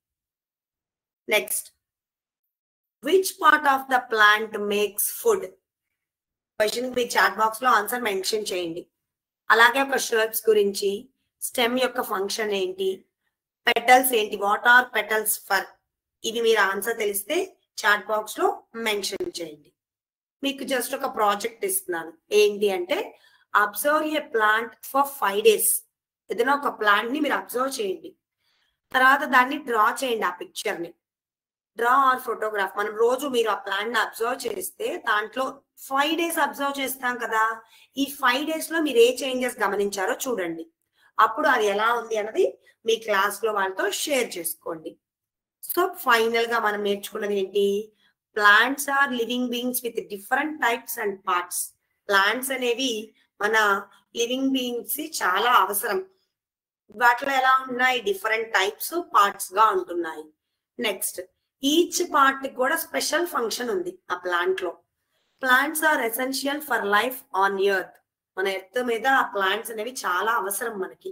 Next, which part of the plant makes food? Question మీ చాట్ బాక్స్ లో ఆన్సర్ మెన్షన్ చేయండి. అలాగే ఒక షర్ట్స్ గురించి, స్టెమ్ యొక్క ఫంక్షన్ ఏంటి, పెటల్స్ ఏంటి, వాట్ ఆర్ పెటల్స్ ఫర్, ఇవి మీరు ఆన్సర్ తెలిస్తే చాట్ బాక్స్ లో మెన్షన్ చేయండి. మీకు జస్ట్ ఒక ప్రాజెక్ట్ ఇస్తున్నాను. ఏంటి అంటే, observe A plant for 5 days. ఏదైనా ఒక ప్లాంట్ ని మీరు అబ్జర్వ్ చేయండి, తర్వాత దాన్ని డ్రా చేయండి. ఆ పిక్చర్ ని డ్రా ఆర్ ఫోటోగ్రాఫ్. మనం రోజు మీరు ఆ ప్లాంట్ ని అబ్జర్వ్ చేస్తే, దాంట్లో 5 days అబ్జర్వ్ చేస్తాం కదా, ఈ 5 days లో మీరు ఏ చేంజెస్ గమనించారో చూడండి. అప్పుడు అది ఎలా ఉంది అన్నది మీ క్లాస్ లో వాళ్ళతో షేర్ చేసుకోండి. సో ఫైనల్ గా మనం నేర్చుకున్నది ఏంటి? Plants are living beings with different types and parts. Plants అనేవి మన లివింగ్ బీయింగ్స్ చాలా అవసరం. వాటిలో ఎలా ఉన్నాయి? డిఫరెంట్ టైప్స్, పార్ట్స్ గా ఉంటున్నాయి. నెక్స్ట్, ఈచ్ పార్ట్ కూడా స్పెషల్ ఫంక్షన్ ఉంది ఆ ప్లాంట్ లో. Plants are essential for life on earth. మన ఎర్త్ మీద ఆ ప్లాంట్స్ అనేవి చాలా అవసరం మనకి.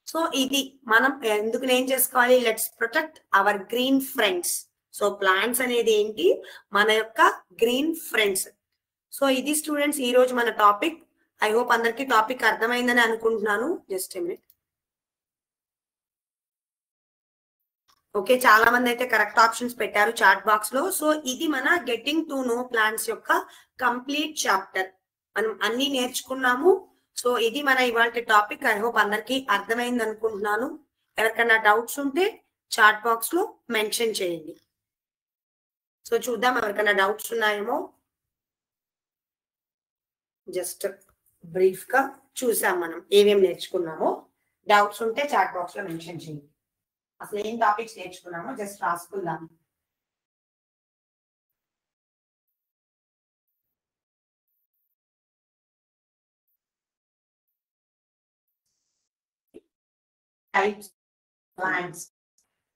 సో ఇది మనం ఎందుకు ఏం చేసుకోవాలి? Let's protect our green friends. So plants అనేది ఏంటి? మన యొక్క గ్రీన్ ఫ్రెండ్స్. సో ఇది స్టూడెంట్స్ ఈ రోజు మన టాపిక్. ఐ హోప్ అందరికి టాపిక్ అర్థమైందని అనుకుంటున్నాను. Just a minute. ఓకే, చాలా మంది అయితే కరెక్ట్ ఆప్షన్స్ పెట్టారు చాట్ బాక్స్ లో. సో ఇది మన గెట్టింగ్ టు నో ప్లాంట్స్ యొక్క కంప్లీట్ చాప్టర్. మనం అన్ని నేర్చుకున్నాము. సో ఇది మన ఇవాళ టాపిక్. ఐ హోప్ అందరికి అర్థమైంది అనుకుంటున్నాను. ఎవరికైనా డౌట్స్ ఉంటే చాట్ బాక్స్ లో మెన్షన్ చేయండి. సో చూద్దాం ఎవరికైనా డౌట్స్ ఉన్నాయేమో. జస్ట్ బ్రీఫ్ గా చూసాం మనం ఏమేమి నేర్చుకున్నామో. డౌట్స్ ఉంటే చాట్ బాక్స్ లో మెన్షన్ చేయండి. అసలు ఏం టాపిక్స్ నేర్చుకున్నామో జస్ట్ రాసుకుందాం. టైప్స్ ప్లాంట్స్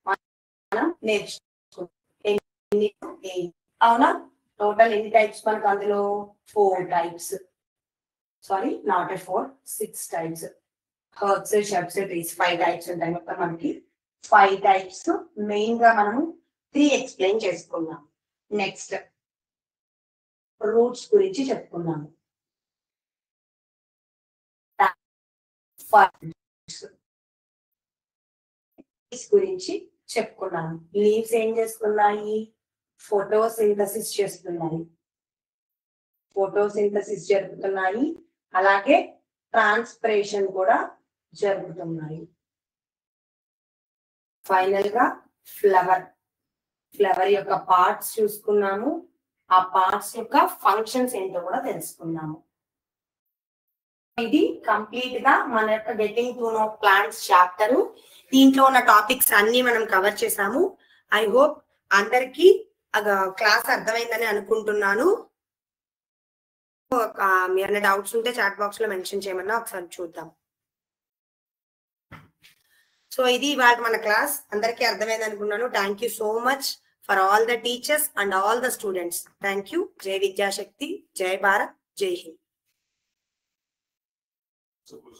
మనం నేర్చుకున్నాం. అవునా? టోటల్ ఎన్ని టైప్స్ మనకు అందులో? 4 types. Sorry, not 4, 6 types. Herbs, shrubs, trees 5 types ఉంటాయి మొత్తం మనకి. 5 types మెయిన్ గా మనము 3 ఎక్స్ప్లెయిన్ చేసుకున్నాం. నెక్స్ట్, రూట్స్ గురించి చెప్పుకున్నాము. గురించి చెప్పుకున్నాము. లీవ్స్ ఏం చేస్తున్నాయి? ఫోటోసింథసిస్ చేస్తున్నాయి. ఫోటోసింథసిస్ జరుగుతున్నాయి, అలాగే ట్రాన్స్పిరేషన్ కూడా జరుగుతున్నాయి. ఫైనల్ గా ఫ్లవర్. ఫ్లవర్ యొక్క పార్ట్స్ చూసుకున్నాము. ఆ పార్ట్స్ యొక్క ఫంక్షన్స్ ఏంటో కూడా తెలుసుకున్నాము. ఇది కంప్లీట్ గా మన యొక్క getting to know plants chapter. దీంట్లో ఉన్న టాపిక్స్ అన్ని మనం కవర్ చేసాము. ఐ హోప్ అందరికి క్లాస్ అర్థమైందని అనుకుంటున్నాను. ఏమైనా డౌట్స్ ఉంటే చాట్ బాక్స్ లో మెన్షన్ చేయమన్నా ఒకసారి చూద్దాం. సో ఇది ఇవాళ మన క్లాస్. అందరికీ అర్థమైంది అనుకున్నాను. Thank you so much for all the teachers and all the students. Thank you. Jai Vidya Shakti, Jai Bharat, Jai Hind.